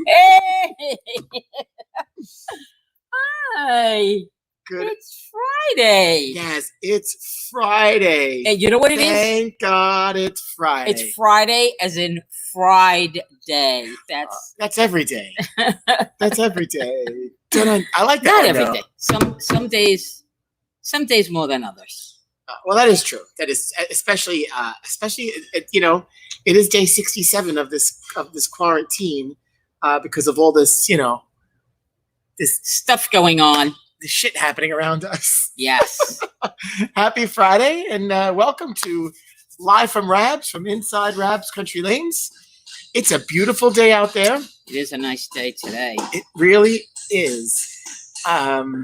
Hey! Hi! Good. It's Friday. Yes, it's Friday. And you know what it is? Thank God it's Friday. It's Friday as in fried day. That's every day. That's every day. I like that. Not one, every though. day. Some days more than others. Well, that is true. That is especially it is day 67 of this quarantine because of all this this Stuff going on. the shit happening around us. Yes. Happy Friday and welcome to Live from Rabs from inside Rabs Country Lanes. It's a beautiful day out there. It is a nice day today. It really is. Hi,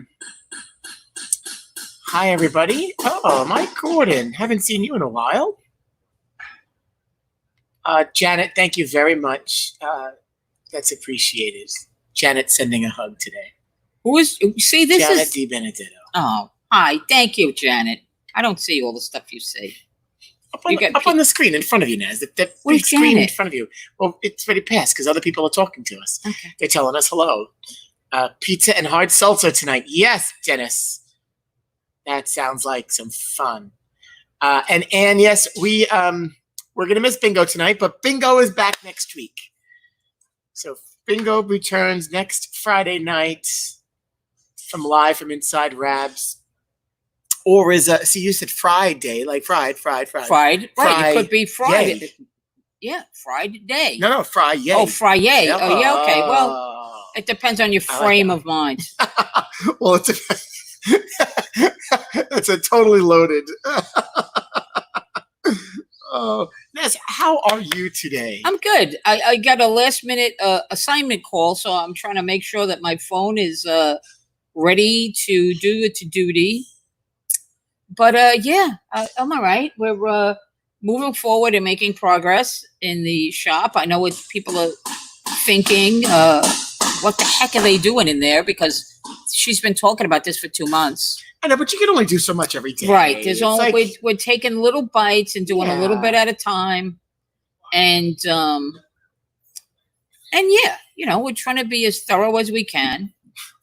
everybody. Oh, Mike Gordon. Haven't seen you in a while. Janet, thank you very much. That's appreciated. Janet sending a hug today. This Janet is... Di Benedetto. Oh, hi. Thank you, Janet. I don't see all the stuff you say. Up on the screen in front of you, Naz. That big screen Janet? in front of you. Well, it's already passed because other people are talking to us. Okay. They're telling us hello. Pizza and hard seltzer tonight. Yes, Dennis. That sounds like some fun. And yes, we're gonna miss Bingo tonight, but Bingo is back next week. So Bingo returns next Friday night live from inside Rabs. Or is you said Friday, like fried. Fried. Right. It could be Friday. Yay. Yeah, Friday. No, Friday. Oh, Friday. Yeah. Oh, yeah, okay. Well, it depends on your frame of mind. Well, it's a totally loaded. Oh, Ness, how are you today? I'm good. I got a last minute assignment call, so I'm trying to make sure that my phone is ready to do its duty. But I'm all right. We're moving forward and making progress in the shop. I know what people are thinking. What the heck are they doing in there? Because she's been talking about this for 2 months. I know, but you can only do so much every day. Right. There's only we're taking little bites and doing a little bit at a time. And we're trying to be as thorough as we can.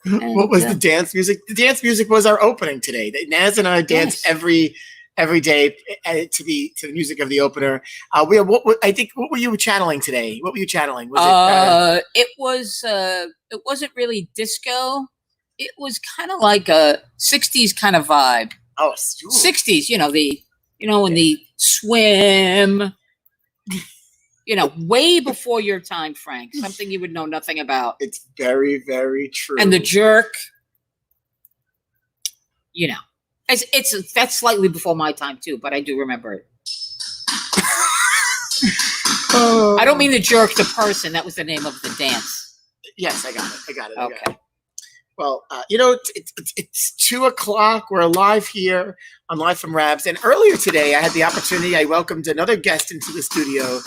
And, what was the dance music? The dance music was our opening today. Naz and I dance every day to the music of the opener. I think what were you channeling today? What were you channeling? It wasn't really disco. It was kind of like a 60s kind of vibe. Oh, 60s, when the swim, way before your time, Frank, something you would know nothing about. It's very, very true. And the jerk, that's slightly before my time too, but I do remember it. I don't mean the jerk, the person. That was the name of the dance. Yes, I got it. Okay. Well, it's 2:00. We're live here on Live from Rabs. And earlier today, I had the opportunity. I welcomed another guest into the studio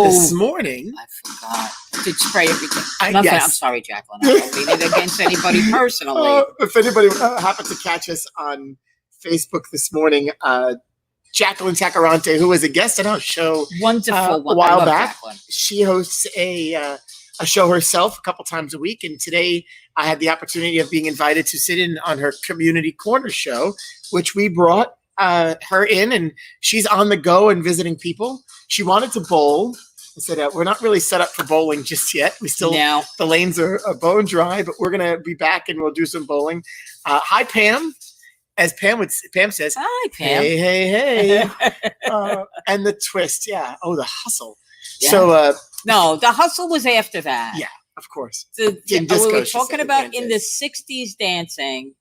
this morning. I forgot. I did spray everything. Nothing. Yes. I'm sorry, Jacqueline. I don't mean it against anybody personally. If anybody happened to catch us on Facebook this morning, Jacqueline Tacarante, who was a guest on our show a while back, Jacqueline. She hosts a show herself a couple times a week. And today I had the opportunity of being invited to sit in on her Community Corner show, which we brought her in, and she's on the go and visiting people. She wanted to bowl. I said, we're not really set up for bowling just yet. We still, the lanes are bone dry, but we're going to be back and we'll do some bowling. Hi, Pam. As Pam says, hi, Pam. Hey. And the twist. Yeah. Oh, the hustle. Yeah. So, no, the hustle was after that. Yeah, of course. We were talking about in the 60s dancing.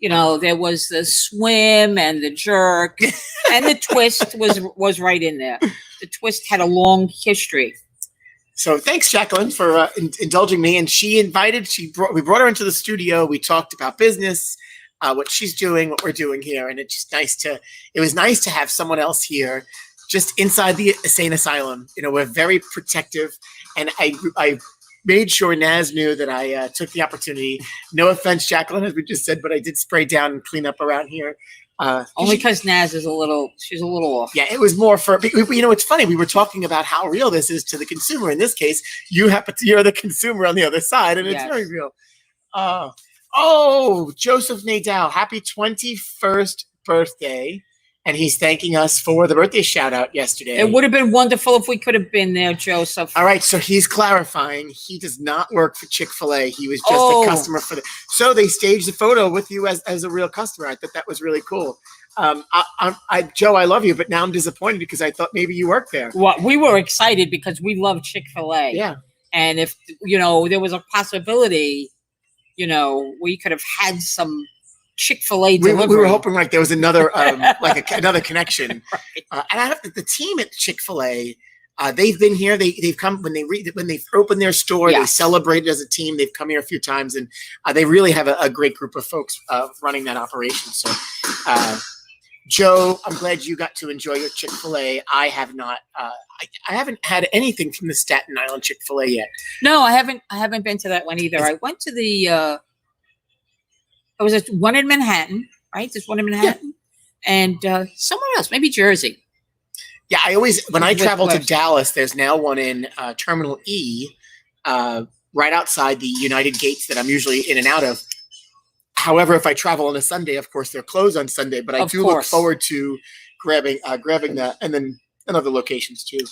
There was the swim and the jerk, and the twist was right in there. The twist had a long history. So thanks, Jacqueline, for indulging me. And we brought her into the studio. We talked about business, what she's doing, what we're doing here, and it was nice to have someone else here. Just inside the insane asylum, we're very protective, and I made sure Naz knew that I took the opportunity. No offense, Jacqueline, as we just said, but I did spray down and clean up around here. Only because Naz is she's a little off. Yeah, it was more for, it's funny. We were talking about how real this is to the consumer. In this case, you're the consumer on the other side, and it's very real. Joseph Nadal, happy 21st birthday. And he's thanking us for the birthday shout out yesterday. It would have been wonderful if we could have been there, Joseph. All right, so he's clarifying he does not work for Chick-fil-A. He was just a customer for so they staged a photo with you as a real customer. I thought that was really cool. Joe, I love you, but now I'm disappointed because I thought maybe you worked there. Well, we were excited because we love Chick-fil-A. Yeah. And if, there was a possibility, we could have had some Chick-fil-A delivery. We were hoping like there was another another connection. Right. And I have the team at Chick-fil-A. They've been here. They've come when they've opened their store. Yes. They celebrated as a team. They've come here a few times, and they really have a great group of folks running that operation. So, Joe, I'm glad you got to enjoy your Chick-fil-A. I have not. I haven't had anything from the Staten Island Chick-fil-A yet. No, I haven't. I haven't been to that one either. I went to the. There was one in Manhattan, right? There's one in Manhattan, and somewhere else, maybe Jersey. Yeah, when I travel to Dallas, there's now one in Terminal E, right outside the United Gates that I'm usually in and out of. However, if I travel on a Sunday, of course, they're closed on Sunday, but I look forward to grabbing that, and then other locations too.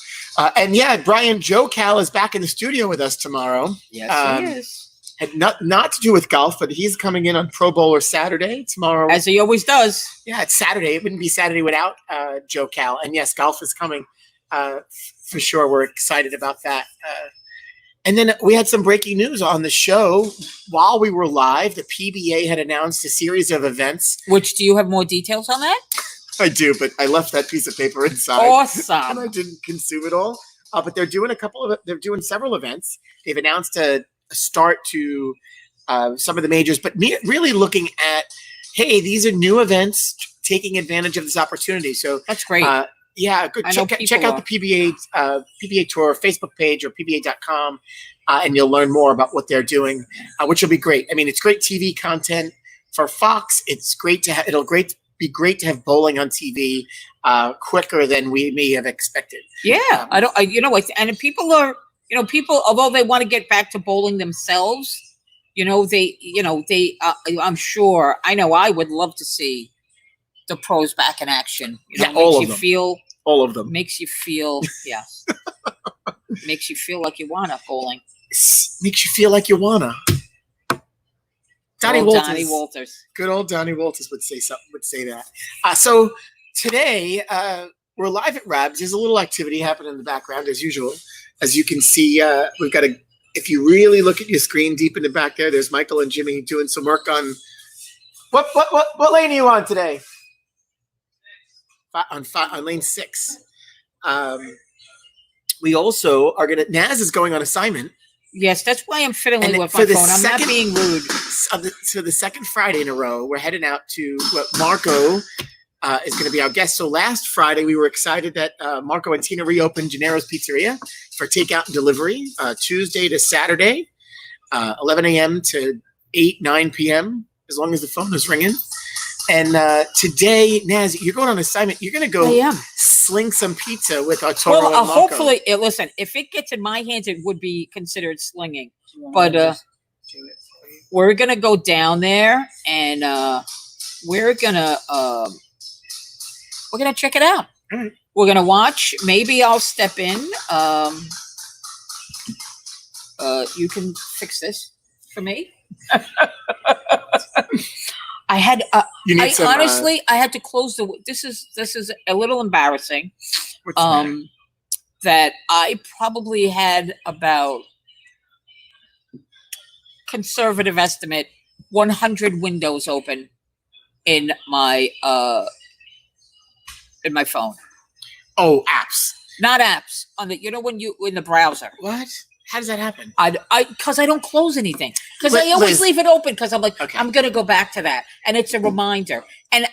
And yeah, Brian, Joe Cal is back in the studio with us tomorrow. Yes, he is. Had not to do with golf, but he's coming in on Pro Bowler Saturday tomorrow. As he always does. Yeah, it's Saturday. It wouldn't be Saturday without Joe Cal. And yes, golf is coming for sure. We're excited about that. And then we had some breaking news on the show. While we were live, the PBA had announced a series of events. Which, do you have more details on that? I do, but I left that piece of paper inside. Awesome. And I didn't consume it all. But they're doing several events. They've announced a start to some of the majors, but really looking at, hey, these are new events taking advantage of this opportunity. So that's great. Yeah, good. Check out the PBA Tour Facebook page or PBA.com, and you'll learn more about what they're doing, which will be great. I mean, it's great TV content for Fox. It's great to have. Be great to have bowling on TV quicker than we may have expected. Yeah, and people are. People, although they want to get back to bowling themselves, I'm sure, I know I would love to see the pros back in action. All of them. All of them. Makes you feel, yes. Makes you feel like you want to bowling. Makes you feel like you want to. Donnie Walters. Good old Donnie Walters would say that. So today, we're live at Rabs. There's a little activity happening in the background as usual. As you can see, we've got if you really look at your screen deep in the back there's Michael and Jimmy doing some work on, what lane are you on today? On lane 6. We also are Naz is going on assignment. Yes, that's why I'm fiddling with my phone. I'm not being rude. So the second Friday in a row, we're heading out to Marco is going to be our guest. So last Friday, we were excited that Marco and Tina reopened Gennaro's Pizzeria for takeout and delivery, Tuesday to Saturday, 11 a.m. to 9 p.m., as long as the phone is ringing. And today, Naz, you're going on assignment. You're going to go sling some pizza with Arturo and Marco. Hopefully, listen, if it gets in my hands, it would be considered slinging. But we're going to go down there, and we're going to check it out. All right. We're going to watch. Maybe I'll step in. You can fix this for me. I had. Honestly, I had to close the. This is a little embarrassing. That I probably had about, conservative estimate, 100 windows open in my phone. Oh, apps. Not apps. On the when you in the browser. What? How does that happen? Because I don't close anything. Because I always leave it open because I'm like, okay, I'm gonna go back to that, and it's a reminder. And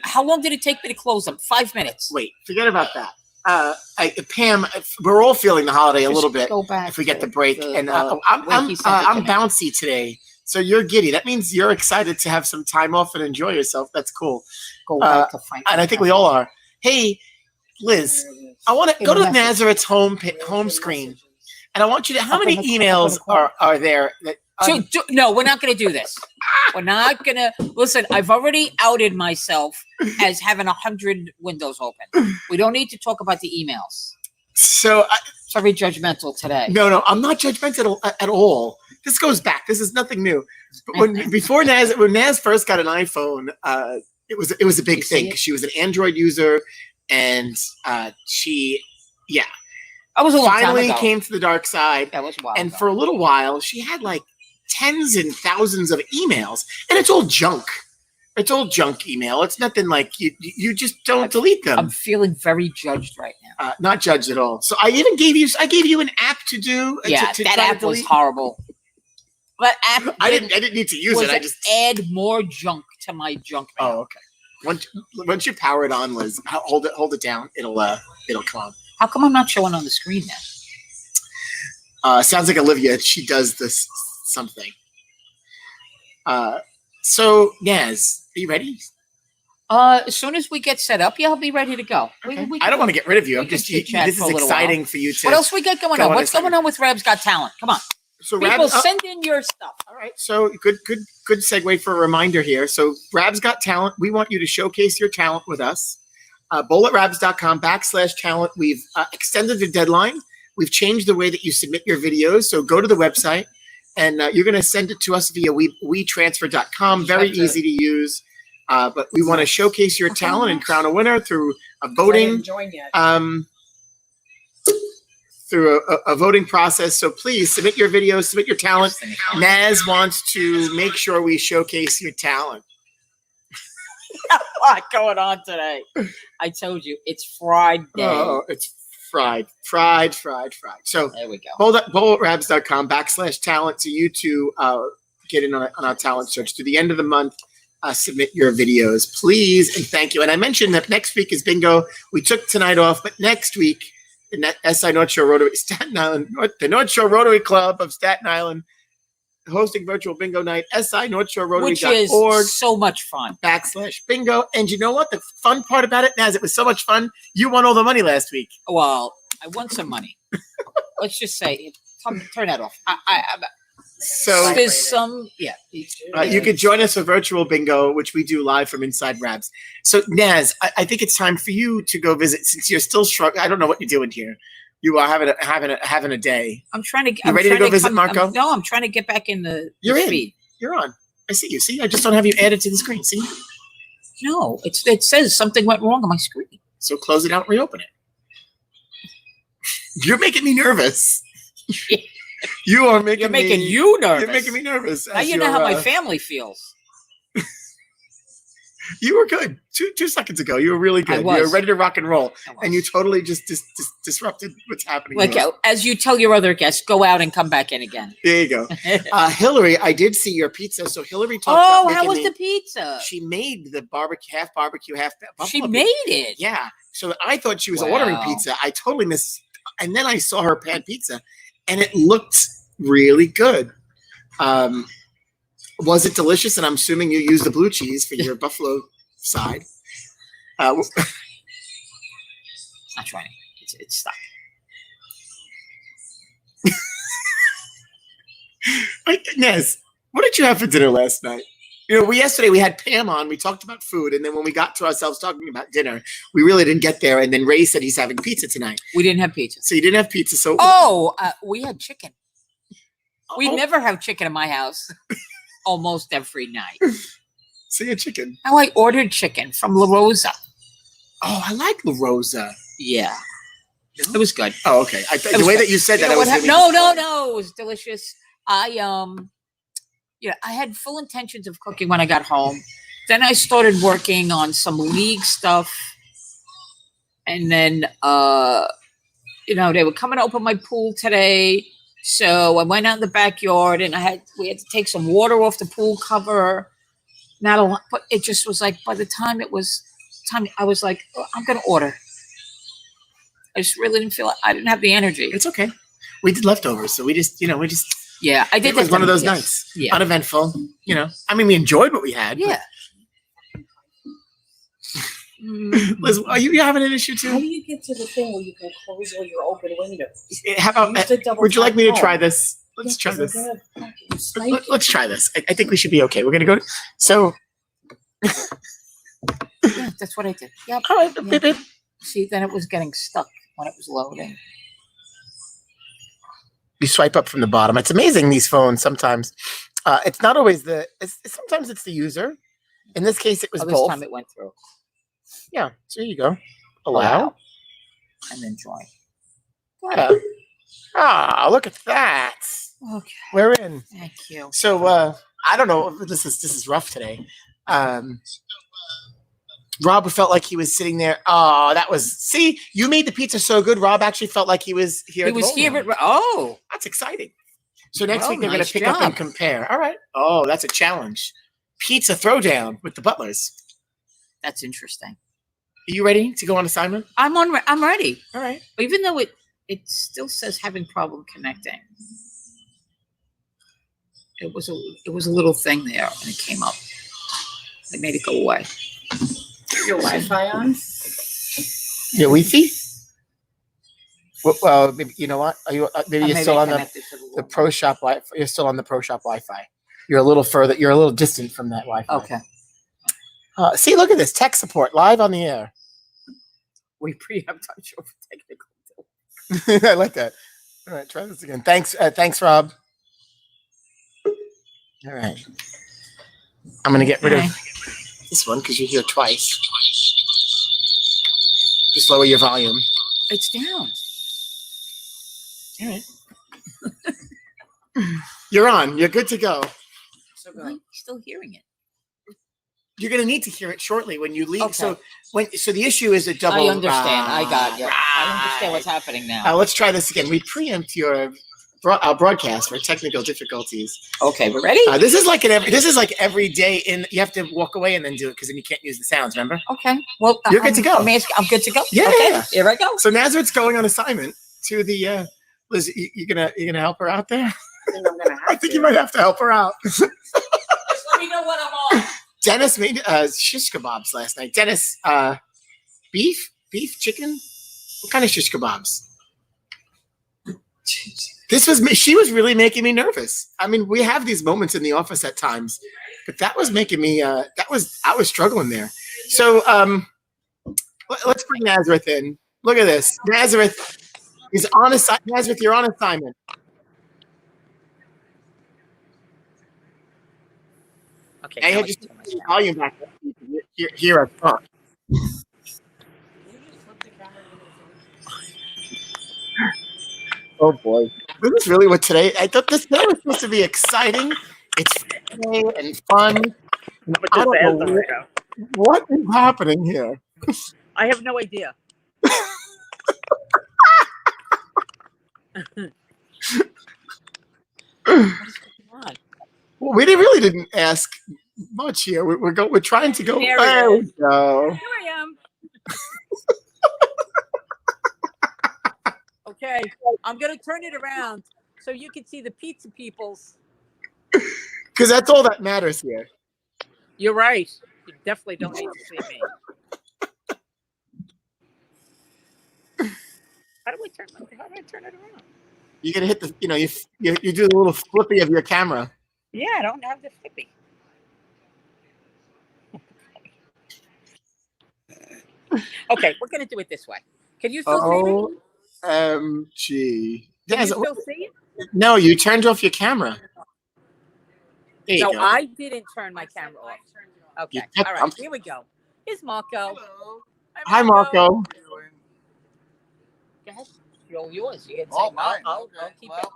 how long did it take me to close them? 5 minutes. Wait, forget about that. Pam, we're all feeling the holiday a little bit. Go back if we get the break, and I'm bouncy today, So you're giddy. That means you're excited to have some time off and enjoy yourself. That's cool. Go back to find. And I think we all are. Hey, Liz, I want to go to Nazareth's home screen, and I want you to. How many emails are there? That, no, we're not going to do this. We're not going to listen. I've already outed myself as having 100 windows open. We don't need to talk about the emails. So very judgmental today. No, I'm not judgmental at all. This goes back. This is nothing new. But when Naz first got an iPhone, it was a big thing. She was an Android user, and she I was finally came to the dark side. That was wild. And for a little while, she had like tens and thousands of emails, and it's all junk. It's all junk email. It's nothing like you just don't delete them. I'm feeling very judged right now. Not judged at all. So I even gave you an app to do. That app was horrible. That app I didn't need to use it. I just add more junk to my junk mail. Oh, okay. Once you power it on, Liz, hold it down. It'll come on. How come I'm not showing on the screen now? Sounds like Olivia. She does this something. So Naz, are you ready? As soon as we get set up, I'll be ready to go. Okay. I don't want to get rid of you. I'm just. This is exciting for you to. What else we got going on? What's going on with Rabs Got Talent? Come on. So people send in your stuff. All right. So good segue for a reminder here. So Rabs Got Talent. We want you to showcase your talent with us. bowlatrabs.com/talent. We've extended the deadline. We've changed the way that you submit your videos. So go to the website, and you're going to send it to us via WeTransfer.com. Very easy to use. But we want to showcase your talent and crown a winner through a voting. Through a voting process. So please submit your videos, submit your talent. Naz wants to make sure we showcase your talent. A lot going on today. I told you, it's Friday. Oh, it's fried. So there we go. bowlatrabs.com/talent to you to get in on our talent search. To the end of the month, submit your videos, please, and thank you. And I mentioned that next week is bingo. We took tonight off, but next week, the SI North Shore Rotary Staten Island, the North Shore Rotary Club of Staten Island, hosting virtual bingo night. SI North Shore Rotary.org. Which is so much fun. /bingo. And you know what? The fun part about it, Naz, it was so much fun. You won all the money last week. Well, I won some money. Let's just say, turn that off. So there's some, you could join us for virtual bingo, which we do live from inside Rabs. So Naz, I think it's time for you to go visit, since you're still struggling. I don't know what you're doing here. You are having a day. I'm trying to. You ready to go visit Marco? I'm trying to get back in the. You're in. feed. You're on. I see you. See, I just don't have you added to the screen. See? No, it says something went wrong on my screen. So close it out and reopen it. You're making me nervous. You're making you nervous. You're making me nervous. Now you know how my family feels. You were good 2 seconds ago. You were really good. You were ready to rock and roll, and you totally just disrupted what's happening. Like as you tell your other guests, go out and come back in again. There you go. Hillary, I did see your pizza. So Hillary talked about how was the pizza? She made the half barbecue, half buffalo. She made it. Yeah. So I thought she was ordering pizza. I totally missed. And then I saw her pan pizza, and it looked really good. Was it delicious? And I'm assuming you used the blue cheese for your buffalo side. It's not trying. It's stuck. Nez, what did you have for dinner last night? You know, yesterday we had Pam on. We talked about food, and then when we got to ourselves talking about dinner, we really didn't get there. And then Ray said he's having pizza tonight. We didn't have pizza. So you didn't have pizza. So we had chicken. We never have chicken in my house. Almost every night. So you had chicken. Now I ordered chicken from La Rosa. Oh, I like La Rosa. Yeah. It was good. Oh, okay. The way that you said that, I was really no. It was delicious. I had full intentions of cooking when I got home. Then I started working on some league stuff. And then, they were coming to open my pool today. So I went out in the backyard and we had to take some water off the pool cover. Not a lot, but it just was like, by the time it was time, I was like, I'm going to order. I just really didn't feel it. I didn't have the energy. It's okay. We did leftovers. So we just Yeah, I did. It was that one of those yes. nights. Yeah. Uneventful. You know, I mean, we enjoyed what we had. Yeah. Liz, are you having an issue How do too? you get to the thing where you can close all your open windows? How about, Use the double would you like me to tap try home. this? Let's Yeah, try 'cause this. they're gonna fucking snipe you. Let's try this. I think we should be okay. We're gonna go. So, Yeah, that's what I did. Yep. all right. Yeah. Beep, beep. See, then it was getting stuck when it was loading. You swipe up from the bottom. It's amazing, these phones sometimes. It's not always sometimes it's the user. In this case, it was This both. time it went through. Yeah. So here you go. Allow. And then join. Got it. Ah, look at that. Okay. We're in. Thank you. So I don't know. This is rough today. Rob felt like he was sitting there. Oh, that was. See, you made the pizza so good. Rob actually felt like he was here. He at the was here. bowling alley. Oh. That's exciting. So next Well, week they're going nice to pick up and job. compare. All right. Oh, that's a challenge. Pizza throwdown with the Butlers. That's interesting. Are you ready to go on assignment? I'm ready. All right. Even though it still says having problem connecting. It was a little thing there and it came up. They made it go away. Your Wi-Fi on? Your Wi-Fi? Well, maybe, you know what? Are you maybe you're still on the Pro Shop Wi-Fi? You're still on the Pro Shop Wi-Fi. You're a little further. You're a little distant from that Wi-Fi. Okay. See, look at this tech support live on the air. We have time for technical. I like that. All right, try this again. Thanks, Rob. All right, I'm gonna get rid of this one because you're here twice. Just lower your volume. It's down. All right. You're on. You're good to go. So I'm still hearing it. You're going to need to hear it shortly when you leave. Okay. So the issue is a double. I understand. I got you. Right. I understand what's happening now. Let's try this again. We preempt your broadcast for technical difficulties. Okay, we're ready. This is like every day. You have to walk away and then do it because then you can't use the sounds. Remember? Okay. Well, You're good to go. I'm good to go. Yeah. Okay. Here I go. So Nazareth's going on assignment to the. Liz, you gonna help her out there? I think I'm gonna have I think you might have to help her out. Just let me know what I'm on. Dennis made shish kebabs last night. Dennis, beef, chicken. What kind of shish kebabs? She was really making me nervous. I mean, we have these moments in the office at times, but that was making me. I was struggling there. So let's bring Nazareth in. Look at this, Nazareth. He's on assignment. Nazareth, you're on assignment. Okay. I had just turn the volume back up. Hear us talk. Oh boy, this is really what today. I thought this day was supposed to be exciting. It's Friday and fun. I don't know what is happening here. I have no idea. Well, we really didn't ask much here. We're trying to go. There we go. Here I am. Okay, I'm gonna turn it around so you can see the pizza peoples. Because that's all that matters here. You're right. You definitely don't need to see me. How do I turn it around? You're gonna hit the. You do the little flippy of your camera. Yeah, I don't have the flippy. Okay, we're gonna do it this way. Can you still see me? OMG. Can you still see it? No, you turned off your camera. There you No, go. I didn't turn my camera off. Okay, You- all right, here we go. Here's Marco. Hello. Hi, Marco. How you doing? Go ahead. You're yours. You can say, All right. I'll Okay. keep Well,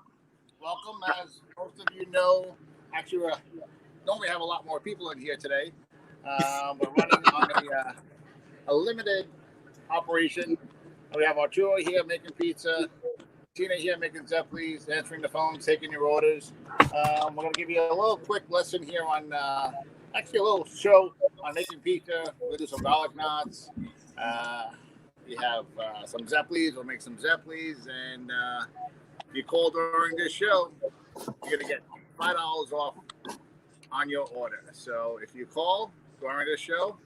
welcome. As most of you know, actually, normally have a lot more people in here today. We're running on a limited operation. We have Arturo here making pizza, Tina here making Zeppoles, answering the phones, taking your orders. We're going to give you a little quick lesson here on, actually a little show on making pizza. We'll do some garlic knots. We have some Zeppoles. We'll make some Zeppoles. And if you call during this show, you're gonna get $5 off on your order. So if you call during the show,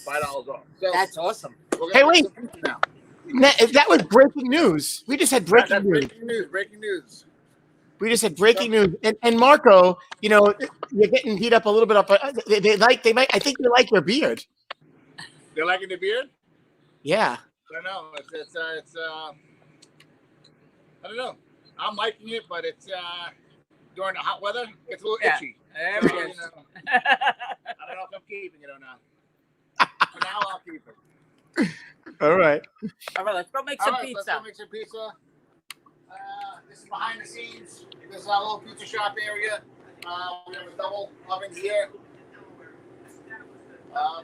$5 off. So That's awesome. we're Hey, gonna wait. make some pizza now. That was breaking news. We just had breaking That's news. breaking news. Breaking news. We just had breaking news. And Marco, you know, you're getting beat up a little bit up. I think they like your beard. They're liking the beard. Yeah. I don't know. It's I don't know. I'm liking it, but it's during the hot weather, it's a little itchy. There So, it you is. know, I don't know if I'm keeping it or not. For now, I'll keep it. All right. All right, let's go make All some right, let's pizza. go make some pizza. This is behind the scenes. This is our little pizza shop area. We have a double oven here.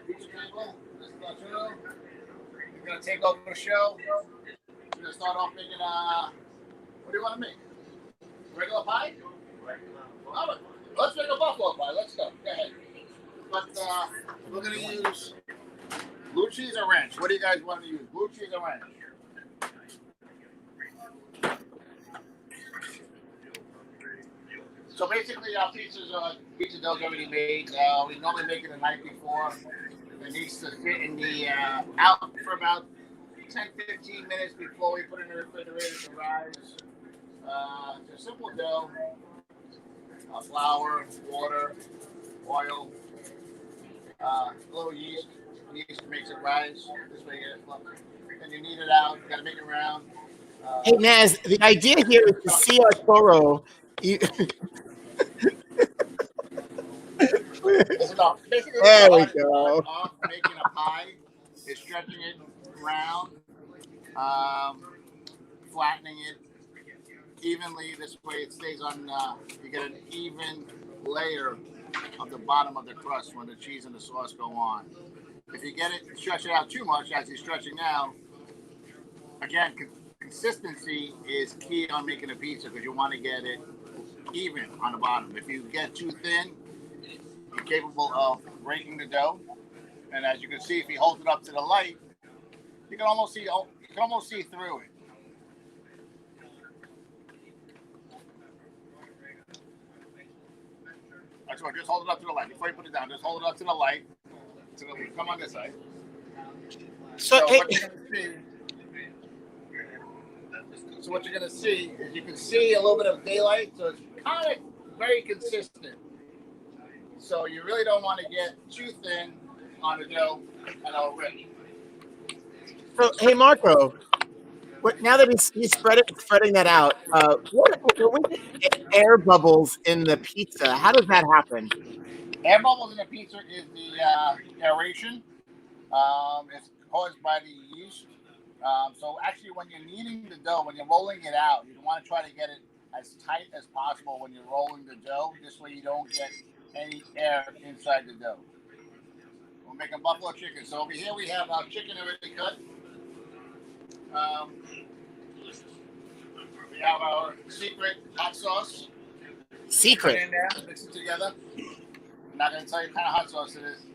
Pizza table. This is our show. We're gonna take over the show. We're gonna start off making what do you want to make? Regular pie? All right. Let's make a buffalo pie. Let's go. Go ahead. But we're gonna use blue cheese or ranch. What do you guys want to use? Blue cheese or ranch? So basically, our pizza dough's already made. We normally make it the night before. It needs to sit in the out for about 10-15 minutes before we put it in the refrigerator to rise. It's a simple dough. Flour, water, oil, a little yeast. Yeast makes it rise. This way you get it fluffy. Then you knead it out. You gotta make it round. Hey, Naz, the idea here is to see our Toro. This is all. Basically, There we this go. Off making a pie is stretching it round, flattening it evenly. This way it stays on. You get an even layer of the bottom of the crust when the cheese and the sauce go on. If you get it, stretch it out too much as you're stretching now. Again, consistency is key on making a pizza because you want to get it even on the bottom. If you get too thin, you're capable of breaking the dough. And as you can see, if you hold it up to the light, you can almost see through it. That's right. Just hold it up to the light before you put it down. Just hold it up to the light. Come on this side. So, What you're gonna see is you can see a little bit of daylight, so it's kind of very consistent. So you really don't want to get too thin on the dough and already. So, hey, Marco, now that he's spreading that out, when we get air bubbles in the pizza, how does that happen? Air bubbles in the pizza is the aeration. It's caused by the yeast. So actually, when you're kneading the dough, when you're rolling it out, you want to try to get it as tight as possible when you're rolling the dough. This way you don't get any air inside the dough. We're making buffalo chicken. So over here we have our chicken already cut. We have our secret hot sauce. Secret. Put it in there, mix it together. I'm not going to tell you what kind of hot sauce it is.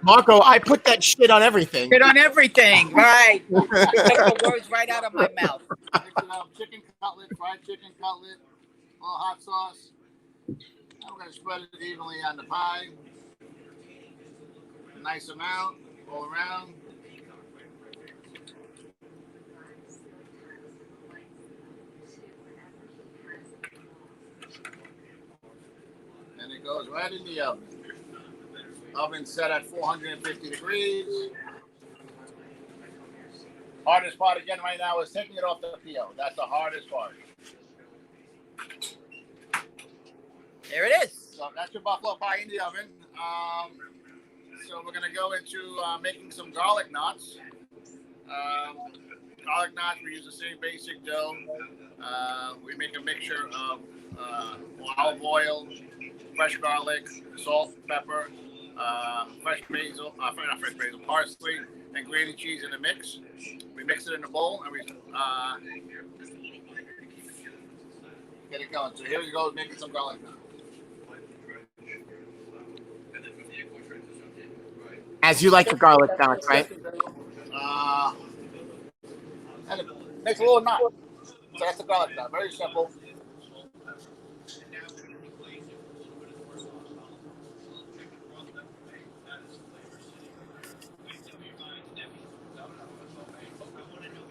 Marco, I put that shit on everything. Get on everything, right? You took the words right out of my mouth. Chicken cutlet, fried chicken cutlet, a little hot sauce. Now we're going to spread it evenly on the pie. A nice amount, all around. And it goes right in the oven. Oven set at 450 degrees. Hardest part again right now is taking it off the peel. That's the hardest part. There it is. So that's your buffalo pie in the oven. So we're going to go into making some garlic knots. Garlic knots, we use the same basic dough. We make a mixture of olive oil, fresh garlic, salt, pepper, fresh basil, not fresh basil, parsley, and grated cheese in a mix. We mix it in a bowl and we get it going. So here we go, making some garlic knots. As you like your garlic knots, right? And it makes a little knot. So that's the garlic knot. Very simple.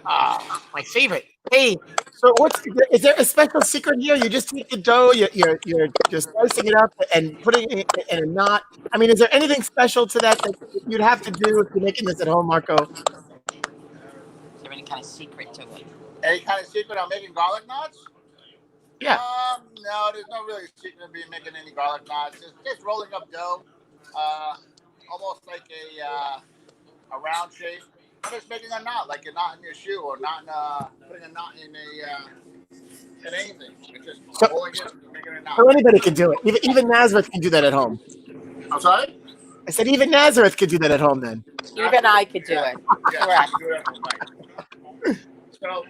My favorite. Hey, so is there a special secret here? You just take the dough, you're slicing it up and putting it in a knot. I mean, is there anything special to that you'd have to do if you're making this at home, Marco? Is there any kind of secret to it? Any kind of secret on making garlic knots? Yeah. No, there's no really secret to be making any garlic knots. Just rolling up dough, almost like a round shape. I'm just making a knot, like a knot in your shoe, or putting a knot in anything. It's just rolling it, making a knot. So anybody can do it. Even Nazareth can do that at home. I'm sorry? I said even Nazareth could do that at home then. Even I could do it. Yeah, Correct. do it right. So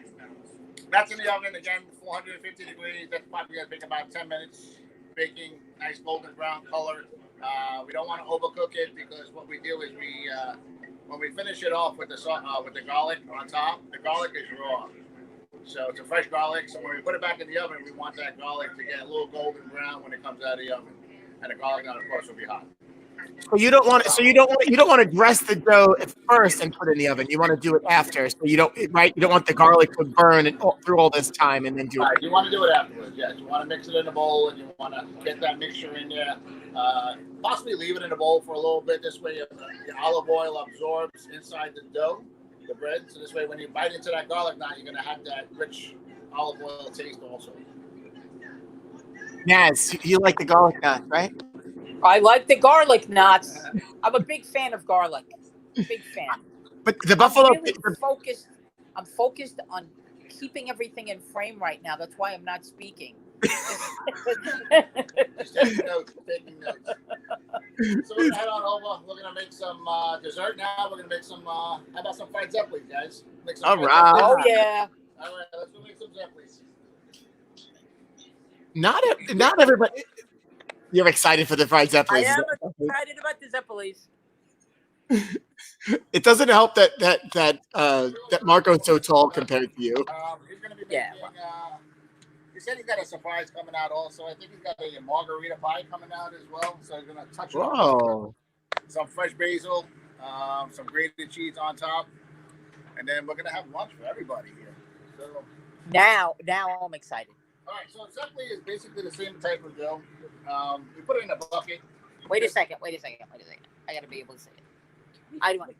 that's in the oven again, 450 degrees. That's probably going to take about 10 minutes. Baking, nice golden brown color. We don't want to overcook it because what we do is when we finish it off with the garlic on top, the garlic is raw. So it's a fresh garlic. So when we put it back in the oven, we want that garlic to get a little golden brown when it comes out of the oven, and the garlic knot, of course, will be hot. So you don't want to dress the dough at first and put it in the oven. You want to do it after, so you don't want the garlic to burn through all this time and then do it. Right, you want to do it afterwards. Yes, you want to mix it in a bowl and you want to get that mixture in there. Possibly leave it in a bowl for a little bit. This way, the olive oil absorbs inside the dough, the bread. So this way, when you bite into that garlic knot, you're going to have that rich olive oil taste also. Yes, you like the garlic knot, right? I like the garlic knots. I'm a big fan of garlic. Big fan. But the buffalo. I'm focused on keeping everything in frame right now. That's why I'm not speaking. Just taking notes. So we're going to head on over. We're going to make some dessert now. We're going to make some, how about some fried Zeppoles, guys? Make some All fried right. Zeppoles. Oh, yeah. All right, let's go make some Zeppoles. Not everybody. You're excited for the fried Zeppoles. I am excited about the Zeppoles. It doesn't help that Marco's so tall compared to you. He's going to be making, he said he's got a surprise coming out also. I think he's got a margarita pie coming out as well. So he's going to touch it up. Some fresh basil, some grated cheese on top. And then we're going to have lunch for everybody here. So Now I'm excited. all right, so Zeppole is basically the same type of dough. We put it in a bucket. Wait a second. I got to be able to say it. I don't want to.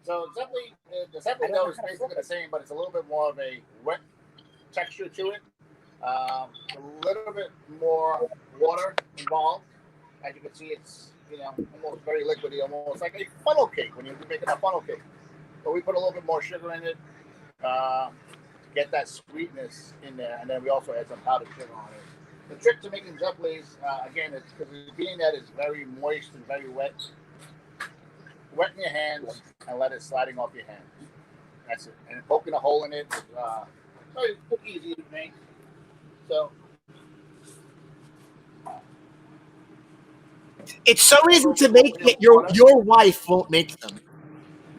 So the Zeppole dough is basically the same, but it's a little bit more of a wet texture to it. A little bit more water involved. As you can see, it's almost very liquidy, almost like a funnel cake when you're making a funnel cake. But we put a little bit more sugar in it to get that sweetness in there, and then we also add some powdered sugar on it. The trick to making Zeppoles, again, it's because being that it's very moist and very wet. Wet in your hands and let it sliding off your hands. That's it. And poking a hole in it is very easy to make. So it's so easy to make that your wife won't make them.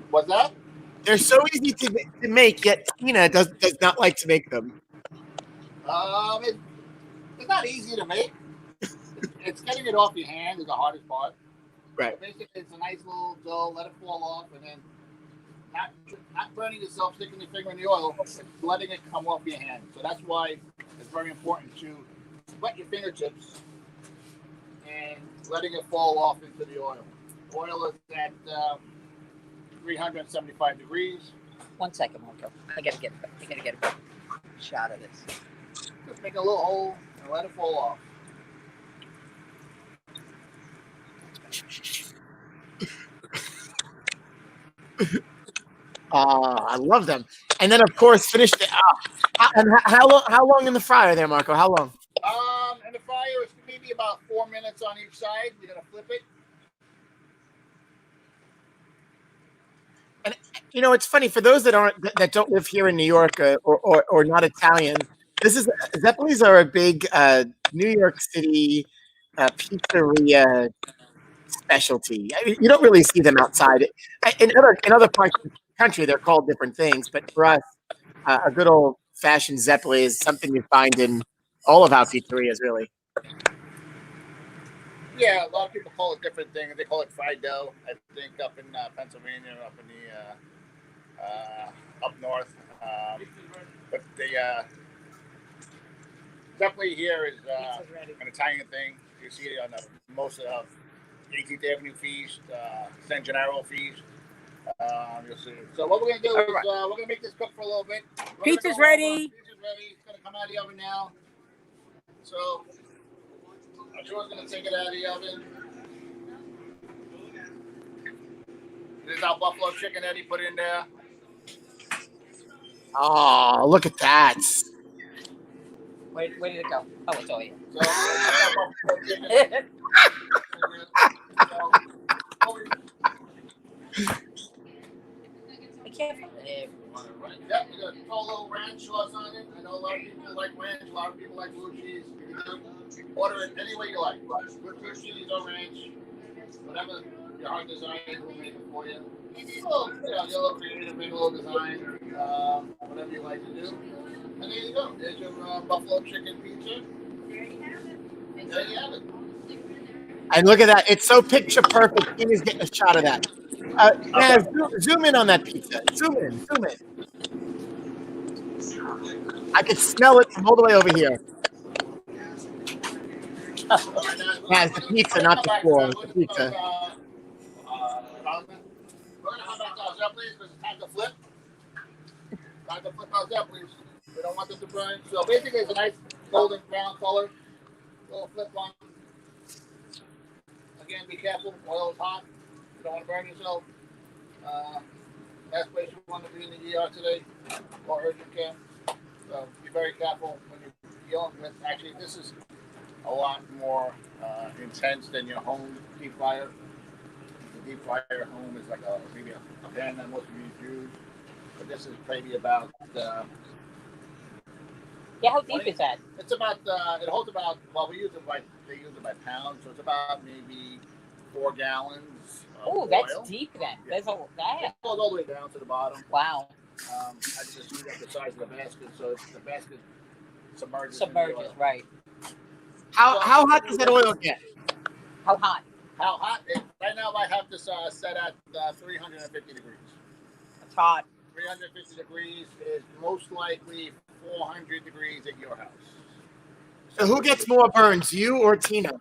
what's that? They're so easy to make, yet Tina does not like to make them. It's not easy to make. It's getting it off your hand is the hardest part. Right. So basically, it's a nice little dough. Let it fall off, and then not burning yourself, sticking your finger in the oil, but letting it come off your hand. So that's why it's very important to wet your fingertips and letting it fall off into the oil. Oil is at 375 degrees. 1 second, Marco. I gotta get a shot of this. Just make a little hole and let it fall off. I love them. And then, of course, finish the. And how long in the fryer there, Marco? How long? In the fryer, it's maybe about 4 minutes on each side. You're gonna flip it. And it's funny for those that don't live here in New York or not Italian. Zeppoles are a big New York City pizzeria specialty. I mean, you don't really see them outside. In other parts of the country, they're called different things, but for us, a good old fashioned Zeppole is something you find in all of our pizzerias, really. Yeah, a lot of people call it different things. They call it fried dough. I think up in Pennsylvania, up in up north. But the definitely here is an Italian thing. You see it on most of 18th Avenue Feast, San Gennaro Feast. You'll see it. So what we're gonna do is we're gonna make this cook for a little bit. Pizza's ready. Pizza's ready. It's gonna come out of the oven now. So I'm sure it's gonna take it out of the oven. This is our buffalo chicken that he put in there. Oh, look at that. Where did it go? Oh, it's all here. So buffalo chicken. I can't find it. Yeah, we got a little ranch sauce on it. I know a lot of people like ranch, a lot of people like blue cheese. You can order it any way you like. Blue cheese or ranch, whatever your heart desires, we'll make it for you. So, you're a little creative, make a little design, whatever you like to do. And there you go. There's your buffalo chicken pizza. There you have it. And look at that. It's so picture perfect. Jimmy's getting a shot of that. Yeah, zoom in on that pizza. Zoom in. I could smell it from all the way over here. Yeah, it's the pizza, not the floor. It's the pizza. We're going to have our Zeppoles because it's time to flip. Time to flip our Zeppoles. We don't want them to burn. So basically, it's a nice golden brown color. Little flip on. Again, be careful. Oil is hot. You don't want to burn yourself. Last place you want to be in the ER today or urgent care. So be very careful when you're dealing with. Actually, this is a lot more intense than your home deep fryer. The deep fryer at home is like maybe a pan that most of you use. But this is maybe about. Yeah, how deep is that? It's about. It holds about. Well, they use it by pounds, so it's about maybe 4 gallons. Oh, that's deep then. Yeah. There's a that. It goes all the way down to the bottom. Wow. I just screwed up the size of the basket, so the basket submerges. Submerges, right? How hot does that oil get? How hot? How hot? Right now, I have this set at 350 degrees. It's hot. 350 degrees is most likely 400 degrees at your house. So who gets more burns, you or Tina?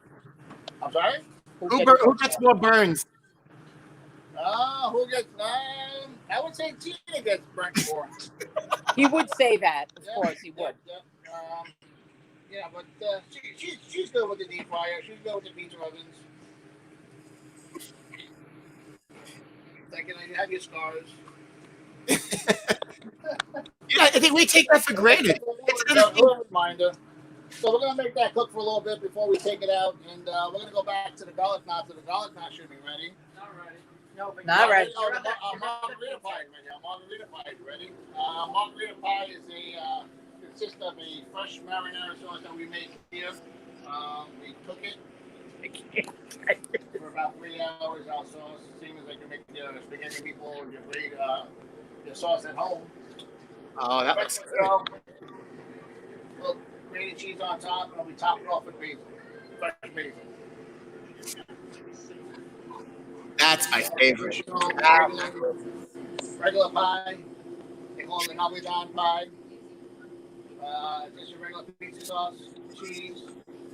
I'm sorry? Who gets more burns? Who gets? I would say Tina gets burnt more. He would say that, of course he would. Yeah, but she's good with the deep fryer. She's good with the pizza ovens. Like, you have your scars. Yeah, I think we take that for granted. It's a reminder. So we're gonna make that cook for a little bit before we take it out, and we're gonna go back to the garlic knot. So the garlic knot should be ready. Not ready. No, but not ready. Margarita pie is ready. Margarita pie is ready. Margarita pie is consists of a fresh marinara sauce that we make here. We cook it for about 3 hours. Our sauce, same as like you make spaghetti people or your sauce at home. Oh, that looks good. Little grated cheese on top, and we top it off with basil. Fresh basil. That's my favorite. Regular pie. They call it the Napolitan pie. Just your regular pizza sauce, cheese, a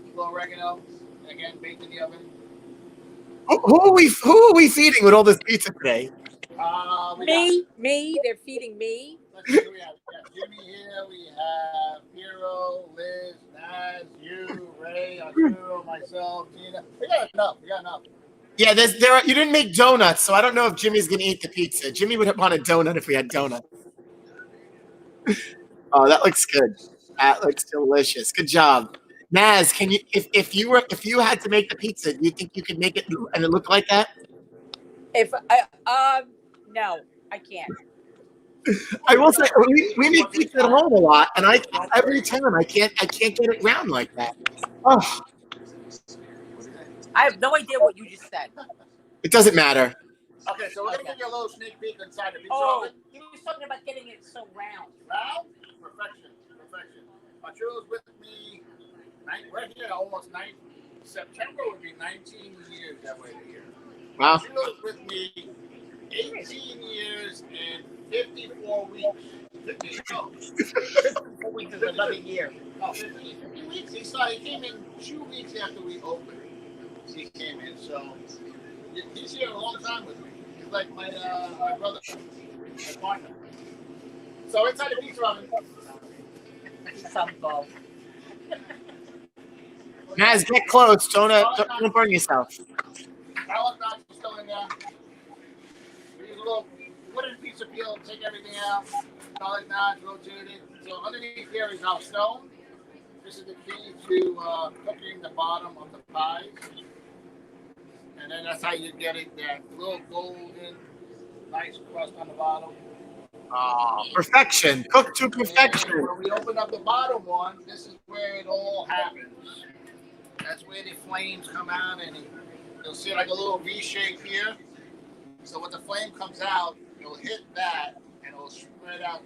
little oregano, and again baked in the oven. Who are we feeding with all this pizza today? Me. They're feeding me. Let's see who we have. We have Jimmy here. We have Hero, Liz, Naz, you, Ray, Arturo, myself, Tina. We got enough. Yeah, you didn't make donuts, so I don't know if Jimmy's gonna eat the pizza. Jimmy would want a donut if we had donuts. Oh, that looks good. That looks delicious. Good job. Naz, can you if you had to make the pizza, do you think you could make it and it look like that? No, I can't. I will say we make pizza at home a lot, and every time I can't get it round like that. Oh, I have no idea what you just said. it doesn't matter. Okay, so we're gonna give you a little sneak peek inside the pizza Oh, oven. he was talking about getting it so round. Round? Perfection. Arturo's with me. We're here almost 9. September would be 19 years that way a year. Wow. Arturo's with me 18 years and 54 weeks. 54 weeks is another year. Oh, 50 weeks. He came in 2 weeks after we opened. He came in, so he's here a long time with me. He's like my brother, my partner. So inside the pizza oven. Some ball. Guys, get close. Don't burn yourself. Pallet knots are still in there. We use a little wooden piece of peel, take everything out. Pallet knots, rotate it. So underneath here is our stone. This is the key to cooking the bottom of the pies. And then that's how you get it, that little golden, nice crust on the bottom. Perfection. Cooked to perfection. And when we open up the bottom one, this is where it all happens. That's where the flames come out, and you'll see like a little V shape here. So when the flame comes out, it'll hit that, and it'll spread out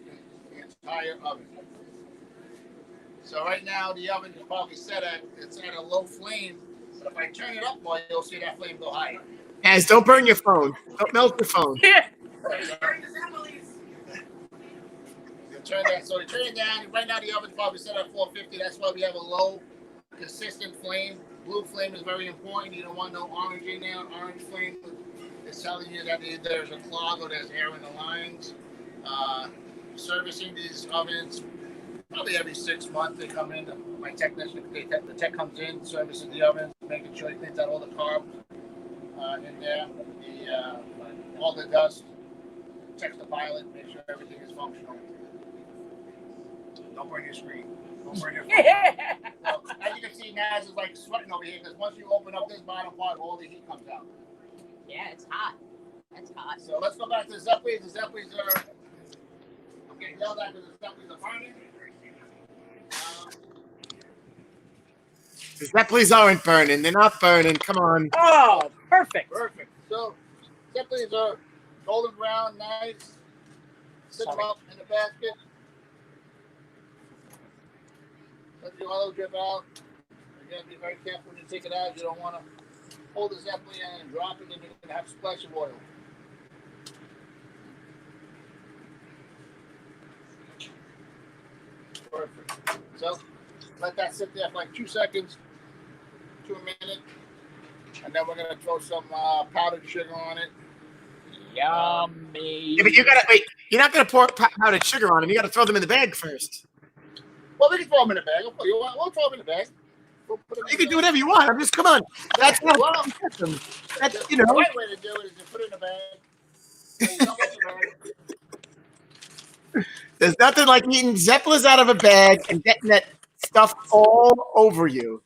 the entire oven. So right now, the oven is probably set at a low flame. But if I turn it up more, you'll see that flame go higher. Guys, don't burn your phone. Don't melt your phone. So you turn it down. Right now the oven's probably set at 450. That's why we have a low, consistent flame. Blue flame is very important. You don't want no orange in there. Orange flame is telling you that there's a clog or there's air in the lines. Servicing these ovens probably every 6 months. They come in. My technician, the tech comes in, services the ovens, making sure he cleans out all the carbs in there, all the dust. Checks the pilot, make sure everything is functional. Don't burn your screen. Don't burn your phone. So, as you can see, Naz is like sweating over here because once you open up this bottom part, all the heat comes out. Yeah, it's hot. That's hot. So let's go back to the Zeppoles. The Zeppoles are, I'm getting yelled at because the Zeppoles are burning. The Zeppoles aren't burning. They're not burning. Come on. Oh, perfect. Perfect. So Zeppoles are golden brown, nice. Sit them up in the basket. Let the oil drip out. You gotta be very careful when you take it out. You don't want to hold the Zeppole in and drop it, and you're gonna have a splash of oil. Perfect. So let that sit there for like 2 seconds to a minute, and then we're gonna throw some powdered sugar on it. Yummy. Yeah, but you gotta wait. You're not gonna pour powdered sugar on them. You gotta throw them in the bag first. Well, we can throw them in the bag. We'll throw them in the bag. We'll put them You can do whatever you want. I'm just come on. That's not. That's The right way to do it is to put it in the bag. There's nothing like eating Zeppoles out of a bag and getting that stuff all over you.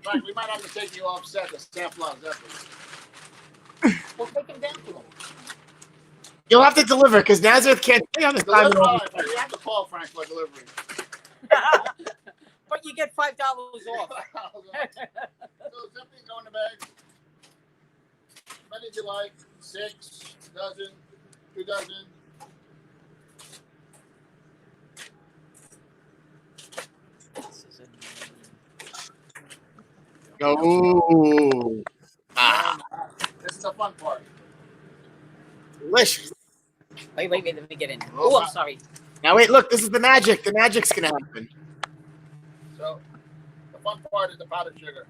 Right, we might have to take you off set to sample out Zeppoles. We'll take them down to them. You'll have to deliver because Nazareth can't stay on this time. You have to call Frank for delivery. But you get $5 off. So Zeppoles go in the bag. How many do you like? 6, dozen, 2 dozen. Oh, This is the fun part. delicious. Wait, let me get in. Oh, I'm sorry. Now wait, look, this is the magic. The magic's gonna happen. So the fun part is the powdered sugar.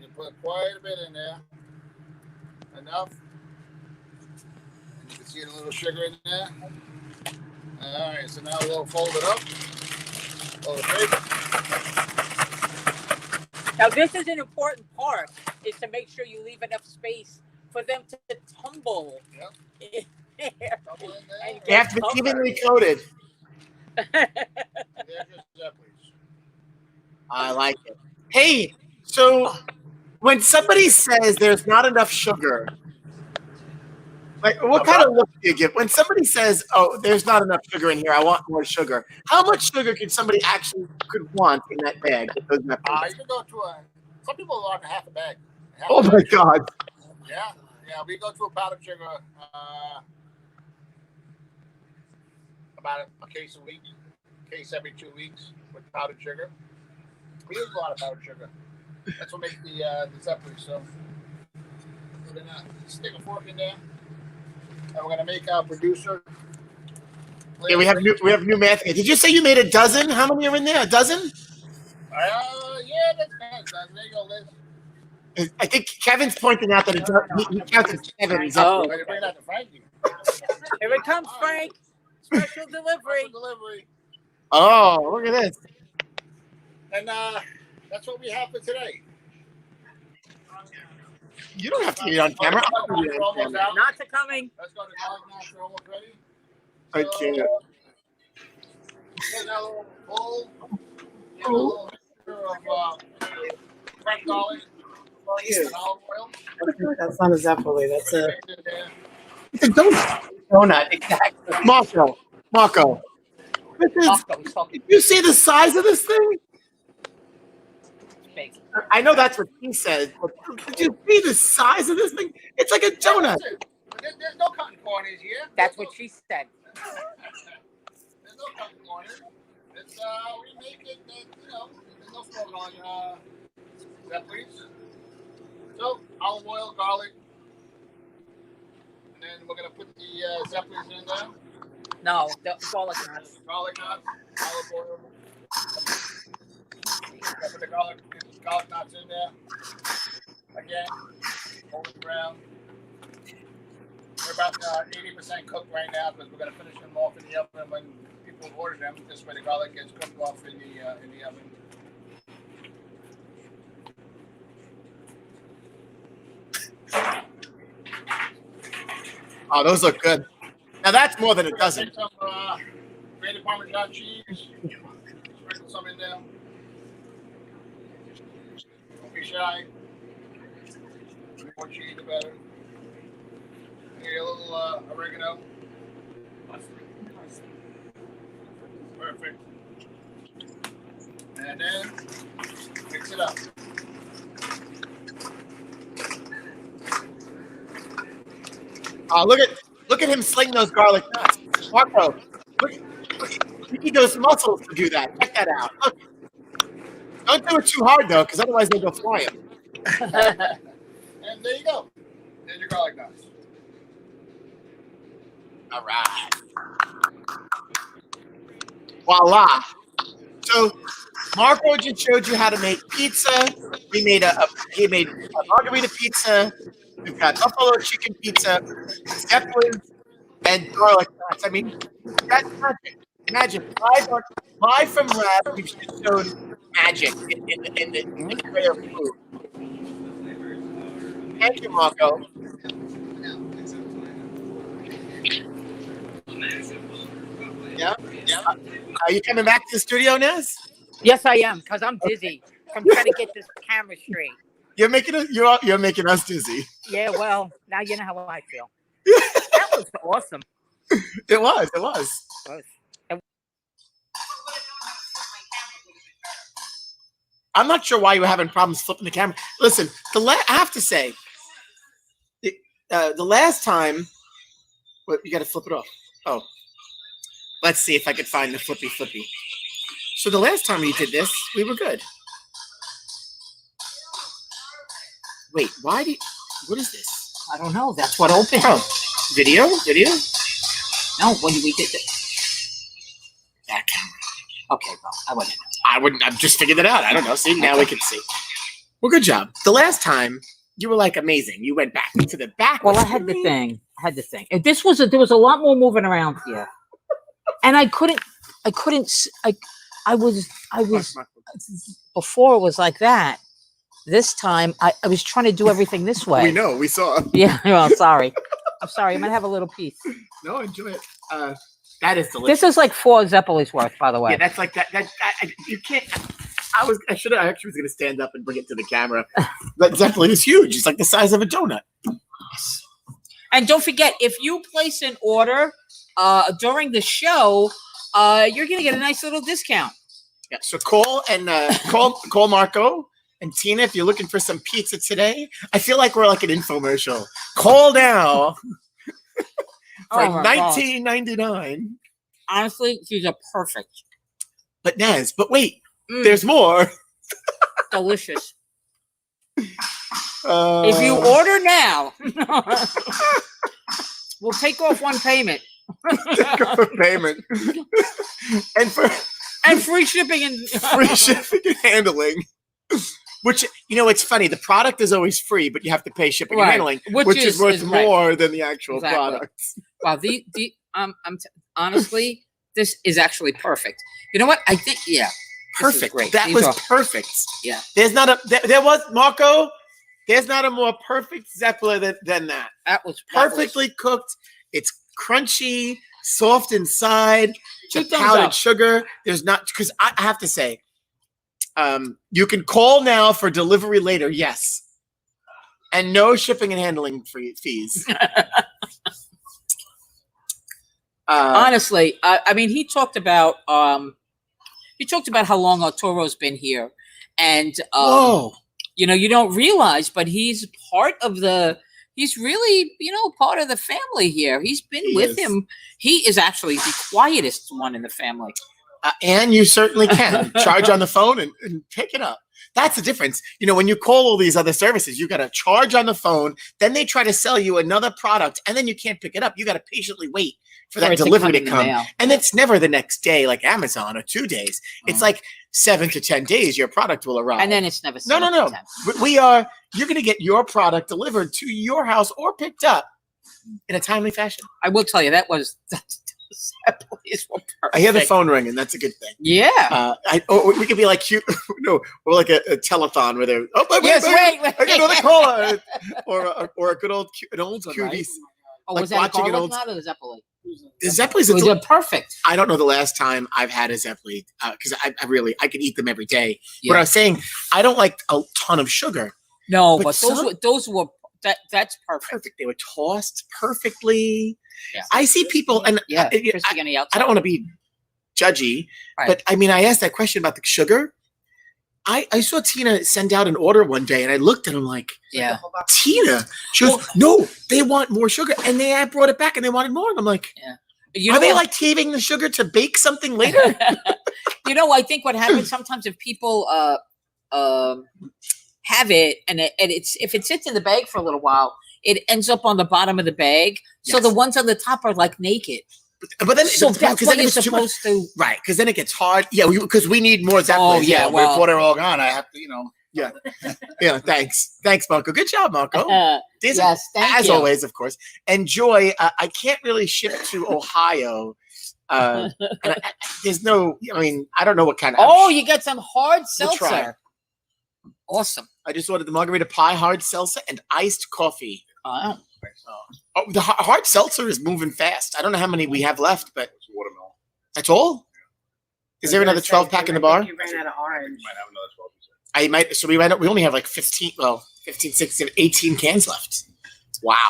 You put quite a bit in there. Enough. And you can see the little sugar in there. All right, so now we'll fold it up. Fold it big. Now, this is an important part, is to make sure you leave enough space for them to tumble. Yep. And They have to be evenly coated. There's your Zeppoles. I like it. Hey, so when somebody says there's not enough sugar, like what kind of look do you give? When somebody says, "Oh, there's not enough sugar in here. I want more sugar." How much sugar could somebody actually want in that bag? With those You can go to some people want half a bag. Oh my God! Yeah, we go to a powdered sugar about a case a week, case every 2 weeks with powdered sugar. We use a lot of powdered sugar. That's what makes the Zeppoles. So we're gonna stick a fork in there. we're gonna make our producer. Yeah, we have new math. Did you say you made a dozen? How many are in there? A dozen? Yeah, that's good. There you go, Liz. I think Kevin's pointing out that he counted Kevin's. Oh. Way to bring that to Frankie. Here it comes, Frank. Special delivery. Special delivery. Oh, look at this. And that's what we have for today. You don't have to be on camera. We're almost out. Knots are coming. Let's go to college now. We're almost ready. I can't. Here's our little bowl. Here's a little mixture of fresh garlic and olive oil. That's not a Zeppoles. That's a It's in there. donut. Exactly. Marco. Did you see the size of this thing? Big. I know that's what he said. But did you see the size of this thing? It's like a donut. There's no cutting corners here. That's what she said. There's no cutting corners. It's we make it there's no smoke on Zeppoles. So olive oil, garlic, and then we're gonna put the Zeppoles in there. No, the garlic knots. Garlic nuts, olive oil. Put the garlic nuts in there. Again, hold it around. We're about 80% cooked right now because we're going to finish them off in the oven when people order them. This way the garlic gets cooked off in the oven. Oh, those look good. Now that's more than a dozen. Some grated Parmesan cheese. Sprinkle some in there. Don't be shy. The more cheese, the better. Maybe a little oregano. Perfect. And then mix it up. Oh, look at him sling those garlic nuts. Marco, look, you need those muscles to do that. Check that out. Look. Don't do it too hard though, because otherwise they'll go flying. And there you go. There's your garlic nuts. All right. Voila. So Marco just showed you how to make pizza. He made a margarita pizza. We've got buffalo chicken pizza, Zeppoles, and garlic nuts. I mean, that's magic. Magic. Live from Rab, we've just shown magic in the way of food. Thank you, Marco. Yeah. Are you coming back to the studio, Nez? Yes, I am, because I'm dizzy. I'm trying to get this camera straight. You're making us dizzy. Yeah, well, now you know how I feel. That was awesome. It was. I'm not sure why you were having problems flipping the camera. Listen, I have to say, the last time, you got to flip it off. Oh, let's see if I could find the flippy. So the last time we did this, we were good. Wait, what is this? I don't know. That's what opened. Oh, video? No, when we did it. That camera. Okay, well, I wouldn't. I've just figured it out. I don't know. See, now we can see. Well, good job. The last time, you were like amazing. You went back to the back. Well, I had the thing. There was a lot more moving around here, and I was before it was like that. This time I was trying to do everything this way. We know. We saw. Yeah. Well, sorry. I'm sorry. I'm gonna have a little piece. No, enjoy it. That is delicious. This is like 4 Zeppoles worth, by the way. Yeah, that's like that. You can't. I actually was going to stand up and bring it to the camera. But Zeppelin is huge. It's like the size of a donut. And don't forget, if you place an order during the show, you're going to get a nice little discount. Yeah. So call Marco and Tina if you're looking for some pizza today. I feel like we're like an infomercial. Call now for $19.99. Honestly, these are perfect. But Nez, wait, there's more. Delicious. If you order now. We'll take off one payment. Take off a payment. and free shipping and free shipping and handling. Which, it's funny. The product is always free, but you have to pay shipping and handling, which is worth more than the actual product. Wow, honestly, this is actually perfect. You know what? I think, perfect. Great. That was perfect. Yeah. There's not there was, Marco, there's not a more perfect Zeppoles than that. That was perfectly cooked. It's crunchy, soft inside, Two the thumbs powdered up. sugar. There's not, because I have to say, you can call now for delivery later, yes. And no shipping and handling fees. Honestly, I mean, he talked about how long Arturo's been here, and you don't realize, but he's he's really part of the family here. He's been with him. He is actually the quietest one in the family. And you certainly can charge on the phone and pick it up. That's the difference. When you call all these other services, you got to charge on the phone. Then they try to sell you another product, and then you can't pick it up. You got to patiently wait for that delivery to come. And it's never the next day like Amazon or 2 days. It's like 7 to 10 days your product will arrive. And then it's never No. You're going to get your product delivered to your house or picked up in a timely fashion. I will tell you, Zeppoles were perfect. I hear the phone ringing. That's a good thing. Yeah. We could be like cute, or like a telethon where they're wait. I got another caller, or a good old cutie. Was that watching an old or the Zeppoles? The Zeppoles was perfect. I don't know the last time I've had a Zeppoles because I could eat them every day. Yeah. But I was saying I don't like a ton of sugar. No, but those were that's perfect. They were tossed perfectly. Yeah. I see people, and crispy on the outside. I don't want to be judgy, but I mean, I asked that question about the sugar. I saw Tina send out an order one day, and I looked at him like, Tina. She goes, no, they want more sugar, and they brought it back, and they wanted more. And I'm like, are they like saving the sugar to bake something later? I think what happens sometimes if people have it, and if it sits in the bag for a little while, it ends up on the bottom of the bag. Yes. So the ones on the top are like naked. But then, so that's what you're supposed to. Right, because then it gets hard. Yeah, because we need more Zeppoles. Oh, yeah, well, before they're all gone, I have to, Yeah. Thanks, Marco. Good job, Marco. Yes, thank as you. always, of course. Enjoy. I can't really ship to Ohio. And there's no. I mean, I don't know what kind of. Oh, you got some hard seltzer. Awesome. I just ordered the margarita pie, hard seltzer, and iced coffee. Oh, the hard seltzer is moving fast. I don't know how many we have left, but watermelon. That's all. Is there another 12-pack in the bar? You ran out of orange. You might have another 12. I might. So we only have like 15, 16, 18 cans left. Wow.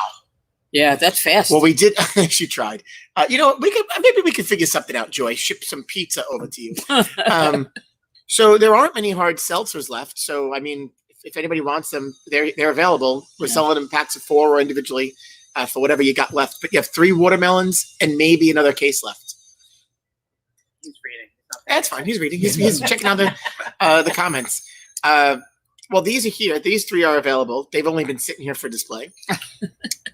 Yeah, that's fast. Well, we did. She tried. Maybe we could figure something out, Joy. Ship some pizza over to you. So there aren't many hard seltzers left. So I mean, if anybody wants them, they're available. We're selling them in packs of 4 or individually for whatever you got left. But you have 3 watermelons and maybe another case left. He's reading. That's fine. He's reading. He's checking out the comments. Well, these are here. These 3 are available. They've only been sitting here for display.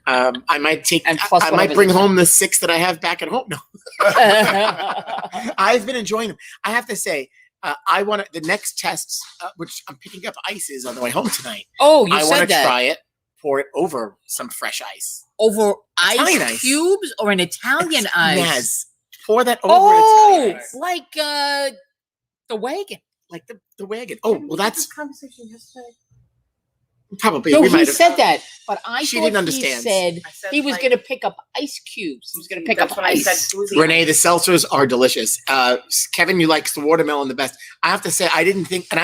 I might bring home the 6 that I have back at home. No, I've been enjoying them. I have to say, I want the next tests, which I'm picking up ices on the way home tonight. Oh, I want to try it. Pour it over some fresh ice. Over Italian ice cubes or an Italian ice? Yes. Pour that over Italian ice. Like the wagon. Like the wagon. Oh, well, that's conversation yesterday. probably. No, we he might have, said that, but She didn't understand. He said he was going to pick up ice cubes. He was going to pick up ice. Renee, the seltzers are delicious. Kevin, you likes the watermelon the best. I have to say, I didn't think, and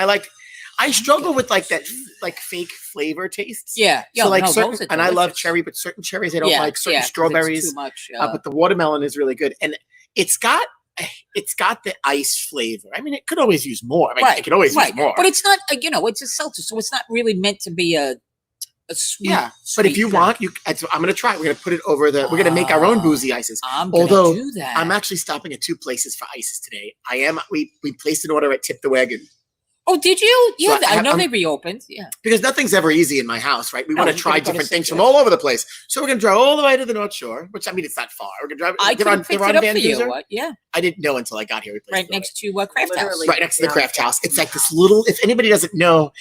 I struggle with like that, like fake flavor tastes. Yeah, so like certain, and I love cherry, but certain cherries I don't like. Certain strawberries, too much. But the watermelon is really good, and it's got the ice flavor. I mean, it could always use more. I mean, it could always use more. But it's not, it's a seltzer, so it's not really meant to be a sweet. Yeah, but if you want, I'm going to try it. We're going to put it over we're going to make our own boozy ices. Although do that. I'm actually stopping at 2 places for ices today. We placed an order at Tip the Wagon. Oh, did you? So Yeah, I know I'm- they reopened. Yeah. because nothing's ever easy in my house, right? We No, want to you try gotta go to different things from Zeppoles. all over the place. So we're going to drive all the way to the North Shore, which, I mean, it's not far. We're going to drive. I they're could on- have picked they're on it up Van for you. Duzer? Yeah, I didn't know until I got here. We placed right it on next to Craft House. Literally. right next to the Yeah. Craft House. It's like this little, if anybody doesn't know,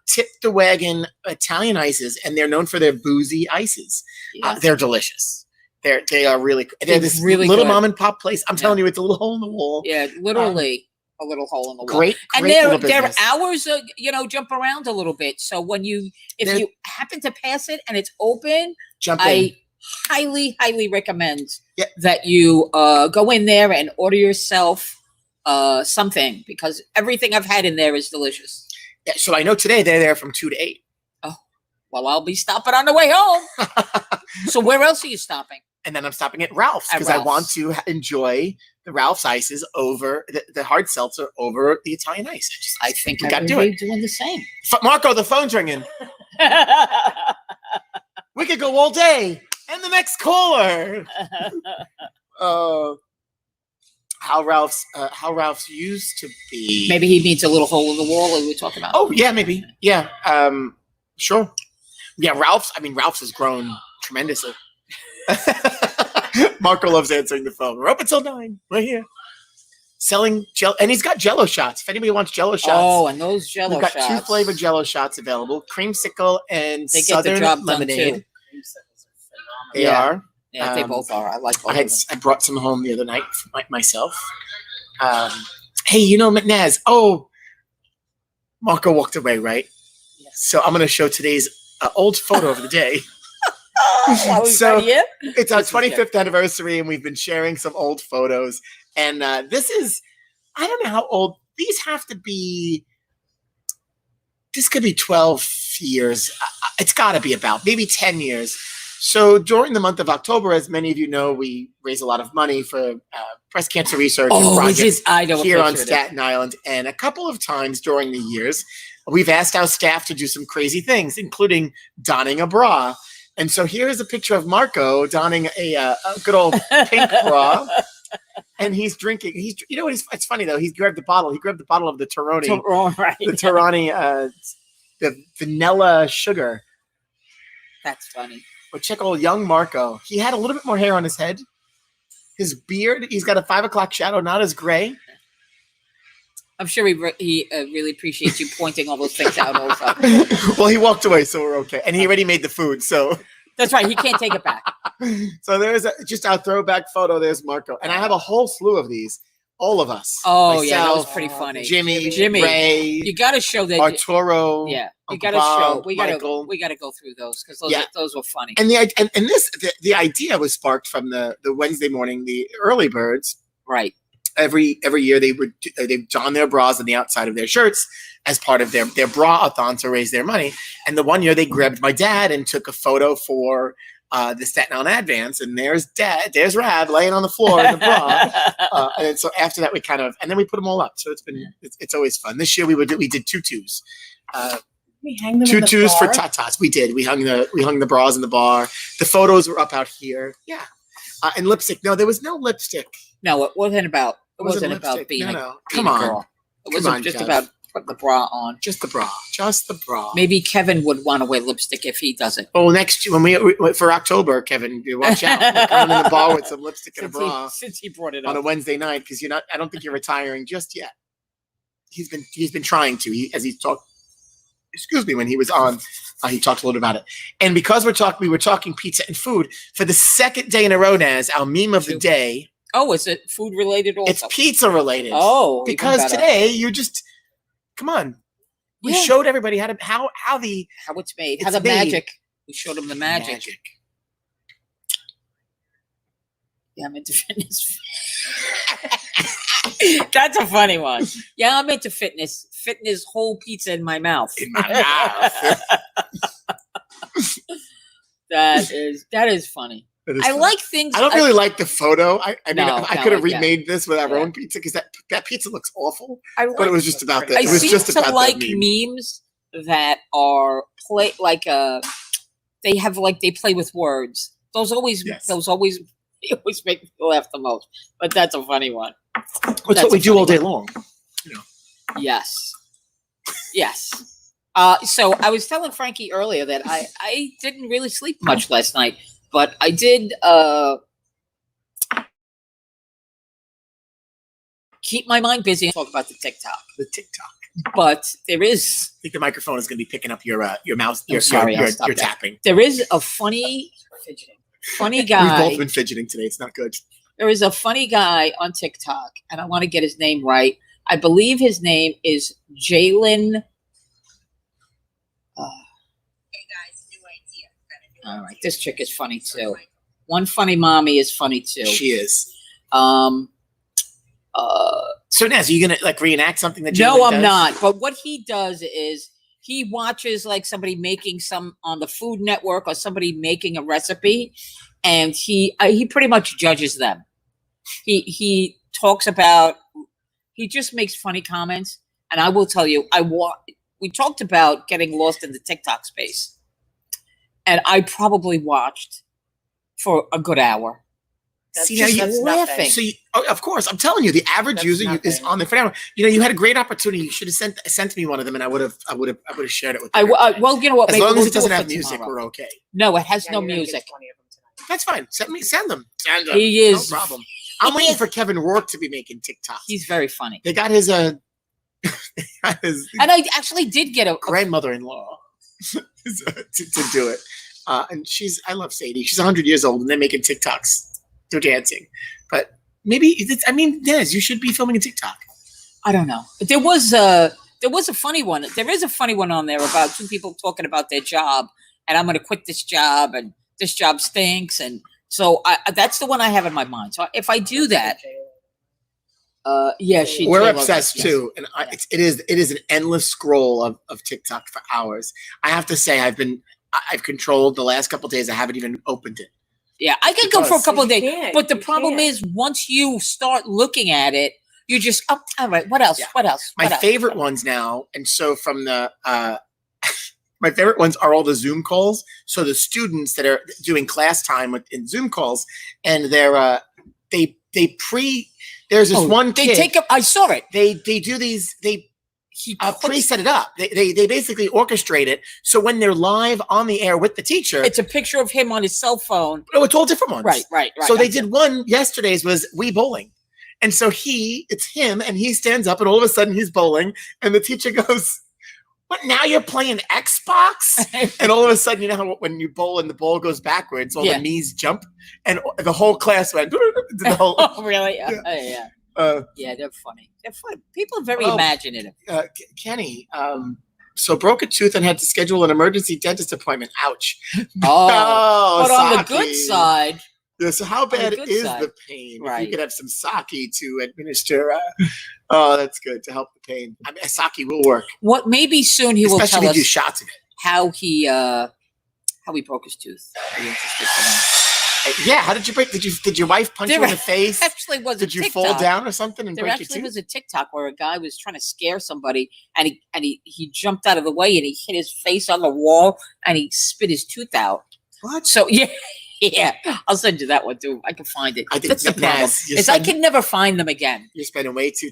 Tip the Wagon Italian ices, and they're known for their boozy ices. Yeah. They're delicious. They are really, they're this really little good. mom and pop place. I'm Yeah. telling you, it's a little hole in the wall. Yeah, literally a little hole in the wall. Great, And great their little business. hours, jump around a little bit. So if They're- you happen to pass it and it's open, Jump in. I highly, highly recommend Yeah. that you go in there and order yourself something, because everything I've had in there is delicious. Yeah, so I know today they're there from 2 to 8. Well, I'll be stopping on the way home. So where else are you stopping? And then I'm stopping at Ralph's At because I Ralph's. want to enjoy the Ralph's ices over the hard seltzer over the Italian ice. I think we got to do everybody's it. doing the same. Marco, the phone's ringing. We could go all day. And the next caller. How Ralph's used to be. Maybe he needs a little hole in the wall that we were talking about. Oh yeah, maybe. Yeah. Sure. Yeah, Ralph's has grown tremendously. Marco loves answering the phone. We're open till 9. We're here. Selling Jello, and he's got Jello shots. If anybody wants Jello shots, Oh, and those Jello we've got shots. 2 flavored Jello shots available: creamsicle and They get the Southern job done, lemonade. too. They Yeah. are. Yeah, they both are. I like both of them. I brought some home the other night for myself. Hey, McNaz. Oh, Marco walked away, right? Yes. So I'm going to show today's old photo of the day. Are we So- ready yet? It's our This is good. 25th anniversary, and we've been sharing some old photos. And this is, I don't know how old, these have to be, this could be 12 years. It's got to be about maybe 10 years. So during the month of October, as many of you know, we raise a lot of money for breast cancer research and Oh, projects I know. a here on picture of it. Staten Island. And a couple of times during the years, we've asked our staff to do some crazy things, including donning a bra. And so here's a picture of Marco donning a good old pink bra, and he's drinking. It's funny though. He grabbed the bottle. He grabbed the bottle of the Toroni, Right. the Toroni, the vanilla sugar. That's funny. But check old young Marco. He had a little bit more hair on his head. His beard, he's got a 5 o'clock shadow, not as gray. I'm sure he really appreciates you pointing all those things out also. Well, he walked away, so we're okay. And he already made the food, so. That's right. He can't take it back. So there's just our throwback photo. There's Marco. And I have a whole slew of these. All of us. Oh, yeah. That was Myself, pretty funny. Jimmy, Jimmy, Ray, You got to show that. Arturo. Yeah. You Uncle got to show. Bob, We Michael. got to go through those because Yeah. those were funny. And the idea was sparked from the Wednesday morning, the early birds. Right. Every year they don their bras on the outside of their shirts as part of their bra-a-thon to raise their money. And the one year they grabbed my dad and took a photo for the Staten Island Advance, and there's there's Rab laying on the floor in the bra. And so after that, and then we put them all up. So it's always fun. This year we did tutus. We hang them in the Tutus for bar. tatas. We did. We hung the bras in the bar. The photos were up out here. Yeah. And lipstick. No, there was no lipstick. No, it wasn't about. It wasn't wasn't about lipstick. being. No. being Come a on. girl. It Come wasn't on, just Jeff. about putting the bra on. Just the bra. Just the bra. Maybe Kevin would want to wear lipstick if he does it. Oh, next when we for October, Kevin, you watch out. We're coming in the bar with some lipstick and a bra Since he brought it on a up. Wednesday night because you're not. I don't think you're retiring just yet. He's been trying to. As he's talked. Excuse me. When he was on, he talked a little about it. And because we were talking pizza and food for the second day in a row. Naz, our meme of the day. Oh, is it food related also? It's pizza related. Oh, even because better. today you just come on. We Yeah. showed everybody how how it's made, how It's the made. magic. We showed them the magic. Yeah, I'm into fitness. That's a funny one. Yeah, I'm into fitness. Fitness whole pizza in my mouth. In my mouth. That is funny. That is I funny. like things. I don't really like the photo. I mean, No, I no, could have yeah. remade this with our Yeah. own pizza because that pizza looks awful. I But it was just about that. I It was seem just to about like that meme. memes that are they play with words. Those always Yes. they always make me laugh the most. But that's a funny one. That's That's what we a do all funny day long. Yes. Yes. So I was telling Frankie earlier that I didn't really sleep much last night, but I did keep my mind busy and talk about the TikTok. The TikTok. But there is, I think the microphone is going to be picking up your mouse. I'm sorry, I'll your stop that. tapping. there is a funny guy. We've both been fidgeting today. It's not good. There is a funny guy on TikTok, and I want to get his name right. I believe his name is Jalen. All right, this chick is funny too. One funny mommy is funny too. She is. So Naz, are you gonna like reenact something that? no, Jalen I'm does? not. But what he does is he watches like somebody making some on the Food Network or somebody making a recipe, and he pretty much judges them. He talks about. He just makes funny comments, and I will tell you, we talked about getting lost in the TikTok space, and I probably watched for a good hour. See, now that's you're nothing. laughing. So, of course, I'm telling you, the average That's user is nothing. on there for an hour. You had a great opportunity. You should have sent me one of them, and I would have shared it with you. Well, you know what? As maybe long as we'll it doesn't do have for music, tomorrow. we're okay. No, it has Yeah, no you're gonna get music. 20 of them tonight. That's fine. Send them. Send them. He is. No problem. I'm he waiting is- for Kevin Rourke to be making TikToks. He's very funny, They got his and I actually did get a grandmother-in-law to do it. And I love Sadie. She's 100 years old, and they're making TikToks. They're dancing. But maybe Nez, you should be filming a TikTok. I don't know. There was a funny one. There is a funny one on there about two people talking about their job, and I'm going to quit this job, and this job stinks, and so that's the one I have in my mind. So if I do that, yeah, We're J-Lo obsessed does, too, and it is an endless scroll of TikTok for hours. I have to say, I've controlled the last couple of days. I haven't even opened it. Yeah, I can go for a couple of days, can't. but the You problem can't. is once you start looking at it, you just all right. What else? Yeah. What else? My What else? favorite ones now, and so from the my favorite ones are all the Zoom calls. So the students that are doing class time in Zoom calls, and they're there's this one They kid. take up. I saw it. They do these. He Pre-set it up. They basically orchestrate it. So when they're live on the air with the teacher, It's a picture of him on his cell phone. it's all different ones. Right. So they did one yesterday's was we bowling. And so it's him and he stands up and all of a sudden he's bowling and the teacher goes, "What, now you're playing Xbox?" And all of a sudden, you know how when you bowl and the ball goes backwards, all Yeah. the knees jump and the whole class went the whole Oh, really? Yeah. Yeah. Yeah, they're funny. They're funny. People are very Oh. imaginative. Kenny, so broke a tooth and had to schedule an emergency dentist appointment. Ouch. Oh, but on the sake. good side, Yeah, so how bad good is side. the pain? If Right. you could have some sake to administer. Oh, that's good to help the pain. I mean, sake will work, what maybe soon he will especially tell if you do us shots of it. how he broke his tooth. I'd be interested to know. Yeah, how did you break? Did your wife punch you in the face? Actually, was Did a you TikTok. fall down or something and There break your actually tooth? was a TikTok where a guy was trying to scare somebody, and he jumped out of the way and he hit his face on the wall and he spit his tooth out. What? So yeah, I'll send you that one too. I can find it. I think That's the that problem. Naz, you're Is I spending- can never find them again. You're spending way too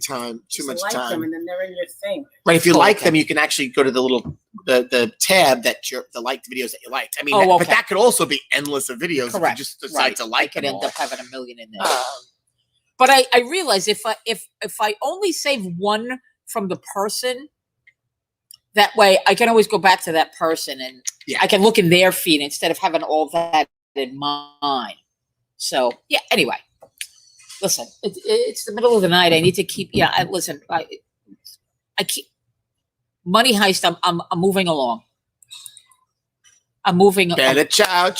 much like time. them, and then they're in your thing. Right. If you Oh, like okay. them, you can actually go to the little the tab that the liked videos that you liked. I mean, Oh, but okay. that could also be endless of videos if Correct. you just decide Right. to I like could them end all. up having a million in there. Um, But I realize if I only save one from the person, that way I can always go back to that person and Yeah. I can look in their feed instead of having all that in mine. So yeah. Anyway, listen, it's the middle of the night. I need to keep. Yeah. I keep Money Heist. I'm moving along. I'm moving. Better chow. I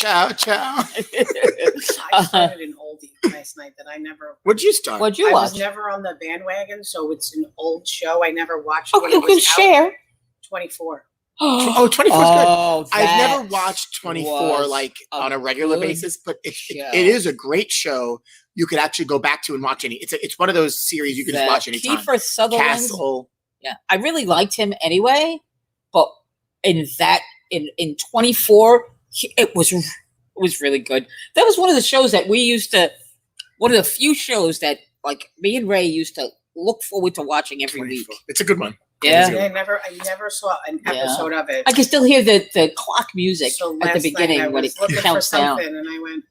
started an oldie last night that I never. What'd you start? What'd you I watch? was never on the bandwagon, so it's an old show. I never watched. Oh, when you it can was out. share. 24. Oh, 24 is good. Oh, I've never that watched 24 was like a on a regular good basis, but it show. is a great show. You could actually go back to and watch any. It's one of those series you can just watch anytime. Kiefer Sutherland. Castle. Yeah, I really liked him anyway, but in 24, it was really good. That was one of the shows that we used to. One of the few shows that like me and Ray used to look forward to watching every week. 24. It's a good one. Yeah. I never saw an Yeah. episode of it. I can still hear the clock music So at the last night beginning I when it was looking for counts down. something, and I went,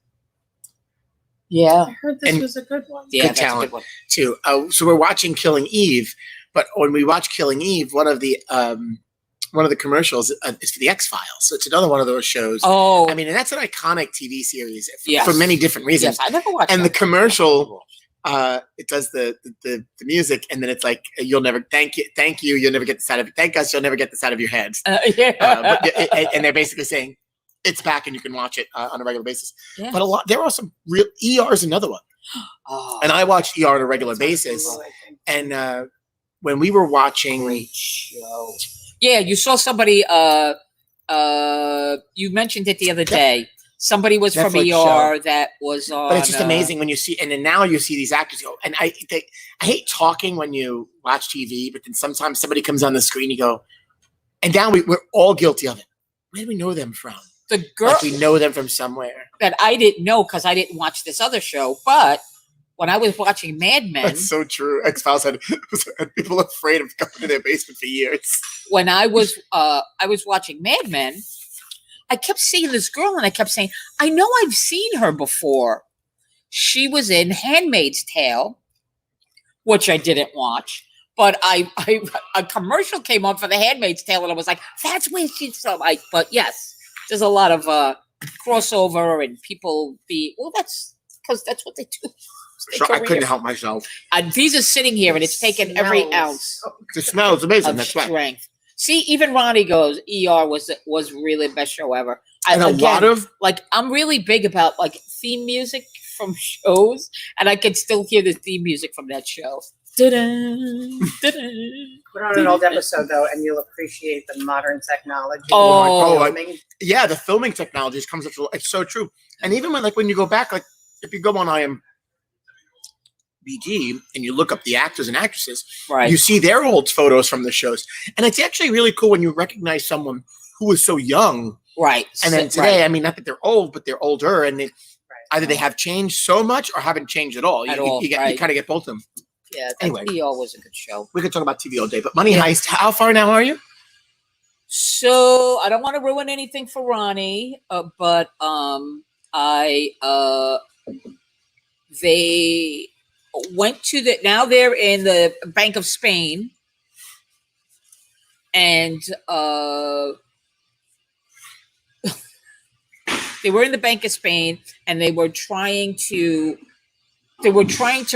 Yeah. I heard this And- was a good one. Yeah, Good that's a talent. good one. too. So we're watching Killing Eve, but when we watch Killing Eve, one of the commercials is for the X-Files. So it's another one of those shows. Oh, I mean, and that's an iconic TV series Yes. for many different reasons. yes, I never watched And the that. commercial, it does the music, and then it's like, you'll never thank you, you'll never get this out of thank us, you'll never get this out of your head. Yeah. And they're basically saying it's back and you can watch it on a regular basis. Yeah. But there are some real ER is another one, Oh, and I watch ER on a regular It's on basis. Hulu, I think. And when we were watching, great show. Yeah, you saw somebody. You mentioned it the other day. Somebody was from Netflix ER that was on. but it's just amazing when you see, and then now you see these actors go. And I hate talking when you watch TV, but then sometimes somebody comes on the screen, you go, and now we're all guilty of it. Where do we know them from? The girl Like we know them from somewhere. that I didn't know because I didn't watch this other show, but when I was watching Mad Men, That's so true. X-Files had people afraid of going to their basement for years. when I was watching Mad Men, I kept seeing this girl and I kept saying, I know I've seen her before. She was in Handmaid's Tale, which I didn't watch, but a commercial came on for the Handmaid's Tale and I was like, that's where she's from. But yes, there's a lot of crossover and people that's because that's what they do. It's their So I career. couldn't help myself. Visa's sitting here and it's taken every Smells. ounce The smell is amazing. of That's right. strength. See, even Ronnie goes, ER was really the best show ever. And a lot of I'm really big about like theme music from shows, and I can still hear the theme music from that show. Da-dun, da-dun. Put on an old episode though, and you'll appreciate the modern technology. Oh, Filming. yeah, the filming technology just comes up. It's so true. And even when you go back, like if you go on IMDb and you look up the actors and actresses, right. you see their old photos from the shows, and it's actually really cool when you recognize someone who was so young. Right. And then So- today, right. I mean, not that they're old, but they're older, and either they have changed so much or haven't changed at all. At You, all, you right. kind of get both of them. Yeah, Anyway. ER was a good show. We could talk about TV all day, but Money Yeah. Heist. How far now are you? So I don't want to ruin anything for Ronnie, but they went to now they're in the Bank of Spain, and they were in the Bank of Spain, and they were trying to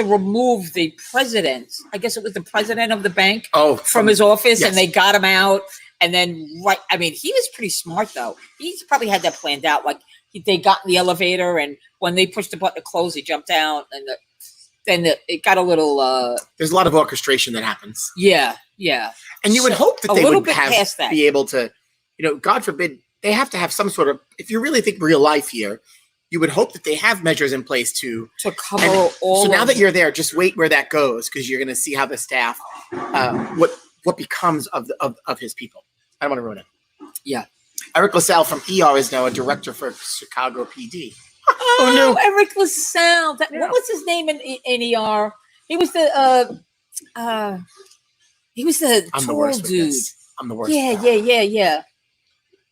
remove the president. I guess it was the president of the bank Oh, from his office, yes. and they got him out. And then, I mean, he was pretty smart though. He's probably had that planned out. Like they got in the elevator, and when they pushed the button to close, he jumped out, and it got a little. There's a lot of orchestration that happens, Yeah. and you would So, hope that a they little would bit past that. be able to, God forbid, they have to have some sort of. If you really think real life here, you would hope that they have measures in place to. To cover And all. so now of- that you're there, just wait where that goes, because you're going to see how the staff, what becomes of his people. I don't want to ruin it. Yeah. Eric LaSalle from ER is now a director for Chicago PD. Oh, no. Eric LaSalle. Yeah. What was his name in ER? He was the I'm the tall worst with dude. this. I'm the worst. Yeah.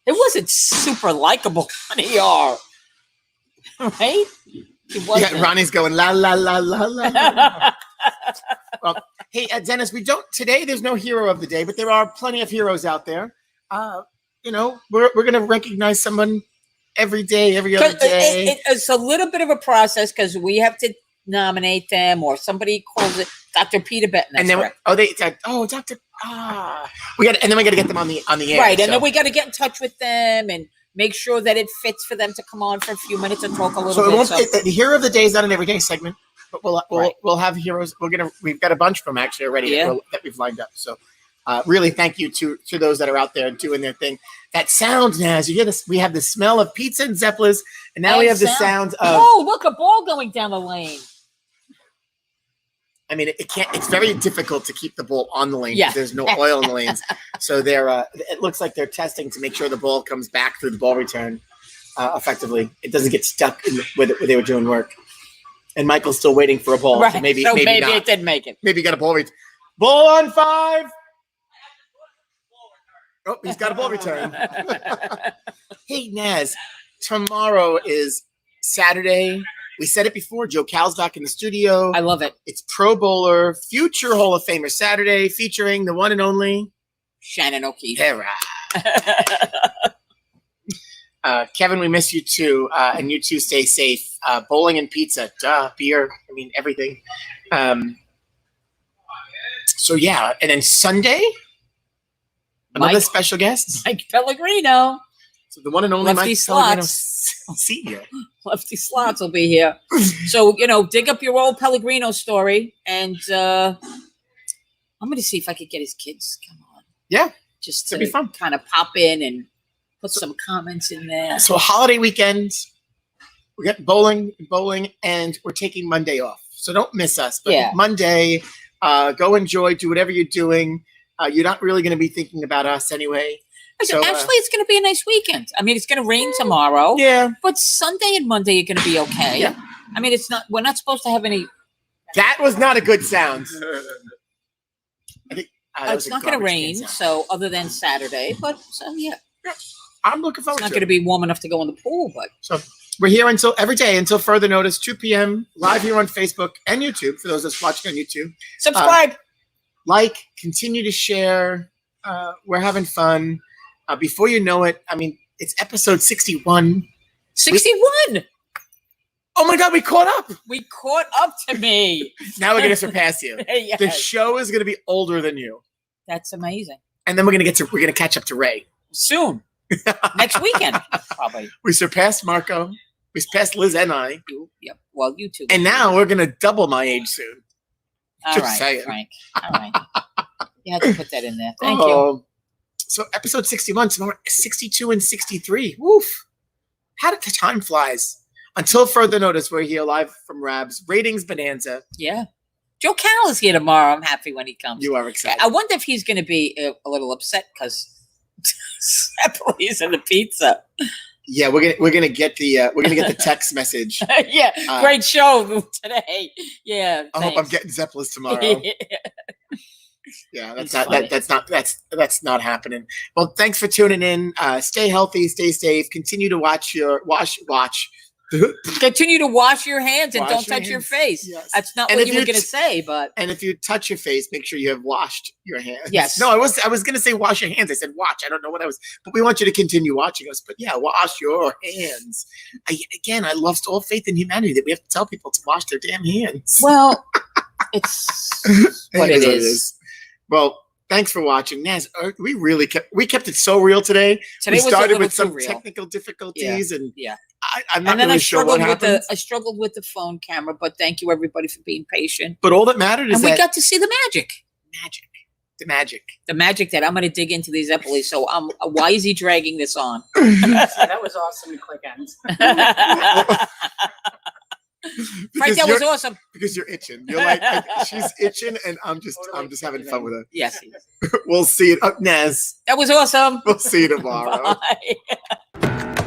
It wasn't super likable on ER, right? It wasn't. Yeah, Ronnie's going la la la la la. Well, hey, Dennis, there's no hero of the day, but there are plenty of heroes out there. We're going to recognize someone every day, every other day. It's a little bit of a process because we have to nominate them, or somebody calls it Dr. Peter Benton. And then, Dr. we got to get them on the air. Right, and so. then we got to get in touch with them and make sure that it fits for them to come on for a few minutes and talk a little So bit. the hero of the day is not an everyday segment, but Right. we'll have heroes. We've got a bunch of them actually already Yeah. that we've lined up. So really thank you to those that are out there doing their thing. That sound, Naz, you hear this? We have the smell of pizza and Zeppoles, and now we have the sound of. Oh, look, a ball going down the lane. I mean, it's very difficult to keep the ball on the lane Yeah. because there's no oil in the lanes. So it looks like they're testing to make sure the ball comes back through the ball return effectively. It doesn't get stuck where they were doing work. And Michael's still waiting for a ball. Right, So maybe maybe not. it didn't make it. Maybe you got a ball return. Ball on 5. Oh, he's got a ball return. Hey, Naz, tomorrow is Saturday. We said it before. Joe Cal's back in the studio. I love it. It's Pro Bowler, future Hall of Famer Saturday, featuring the one and only Shannon O'Keefe. Hera. Kevin, we miss you too. And you too, stay safe. Bowling and pizza, beer, I mean, everything. So, yeah. And then Sunday, another Mike- special guest. Mike Pellegrino. So the one and only Lefty Mike Slots. Pellegrino Senior. Lefty Slots will be here. So, dig up your old Pellegrino story. And I'm going to see if I could get his kids. Come on. Yeah. Just It'll be fun. kind of pop in and put some comments in there. So holiday weekend, we got bowling, and we're taking Monday off. So don't miss us. But Yeah. Monday, go enjoy, do whatever you're doing. You're not really going to be thinking about us anyway. So, Actually, it's going to be a nice weekend. I mean, it's going to rain tomorrow. Yeah. But Sunday and Monday are going to be okay. Yeah. I mean, we're not supposed to have any. That was not a good sound. I think that was It's a not going to garbage can rain. sound. So, other than Saturday. But, so yeah. I'm looking It's forward not to going to it. be warm enough to go in the pool. But We're here every day until further notice, 2 p.m. live here on Facebook and YouTube for those that's watching on YouTube. subscribe. Continue to share. We're having fun. Before you know it, I mean, it's episode 61. 61. Oh my God, we caught up. We caught up to me. Now we're going to surpass you. Yes. The show is going to be older than you. That's amazing. And then we're going to catch up to Ray. Soon. Next weekend, probably. We surpassed Marco. We surpassed Liz and I. Yep. Well, you too. And now we're going to double my age soon. All just right, saying. Frank. All right. You had to put that in there. Thank you. So episode 61, tomorrow, 62 and 63. Woof. How did the time flies? Until further notice, we're here live from Rabs. Ratings Bonanza. Yeah. Joe Cal is here tomorrow. I'm happy when he comes. You are excited. I wonder if he's going to be a little upset because Zeppoles and the pizza. Yeah, we're gonna get the text message. Yeah, great show today. Yeah, I hope I'm getting Zeppoles tomorrow. Yeah, that's not happening. Well, thanks for tuning in. Stay healthy, stay safe. Continue to watch. Continue to wash your hands and Wash don't your touch your hands. face. Yes. That's not And what if you were you going to say, but And if you touch your face, make sure you have washed your hands. Yes. No, I was gonna say wash your hands. I said watch. I don't know what I was, but we want you to continue watching us. But yeah, wash your hands. I lost all faith in humanity that we have to tell people to wash their damn hands. well, it's what it is. Well, thanks for watching, Naz. We kept it so real today. Today We was a started little with too some real. technical difficulties, and Yeah. I'm not And then really I sure what struggled with happened. I struggled with the phone camera, but thank you everybody for being patient. But all that mattered is And we that got to see the magic. the magic. The magic that I'm going to dig into these Zeppoles. So why is he dragging this on? That was awesome to click ends. Frank, that was awesome. Because you're itching. You're like she's itching, and I'm just having fun with her. Yes. We'll see it up, Naz. That was awesome. We'll see you tomorrow. Bye.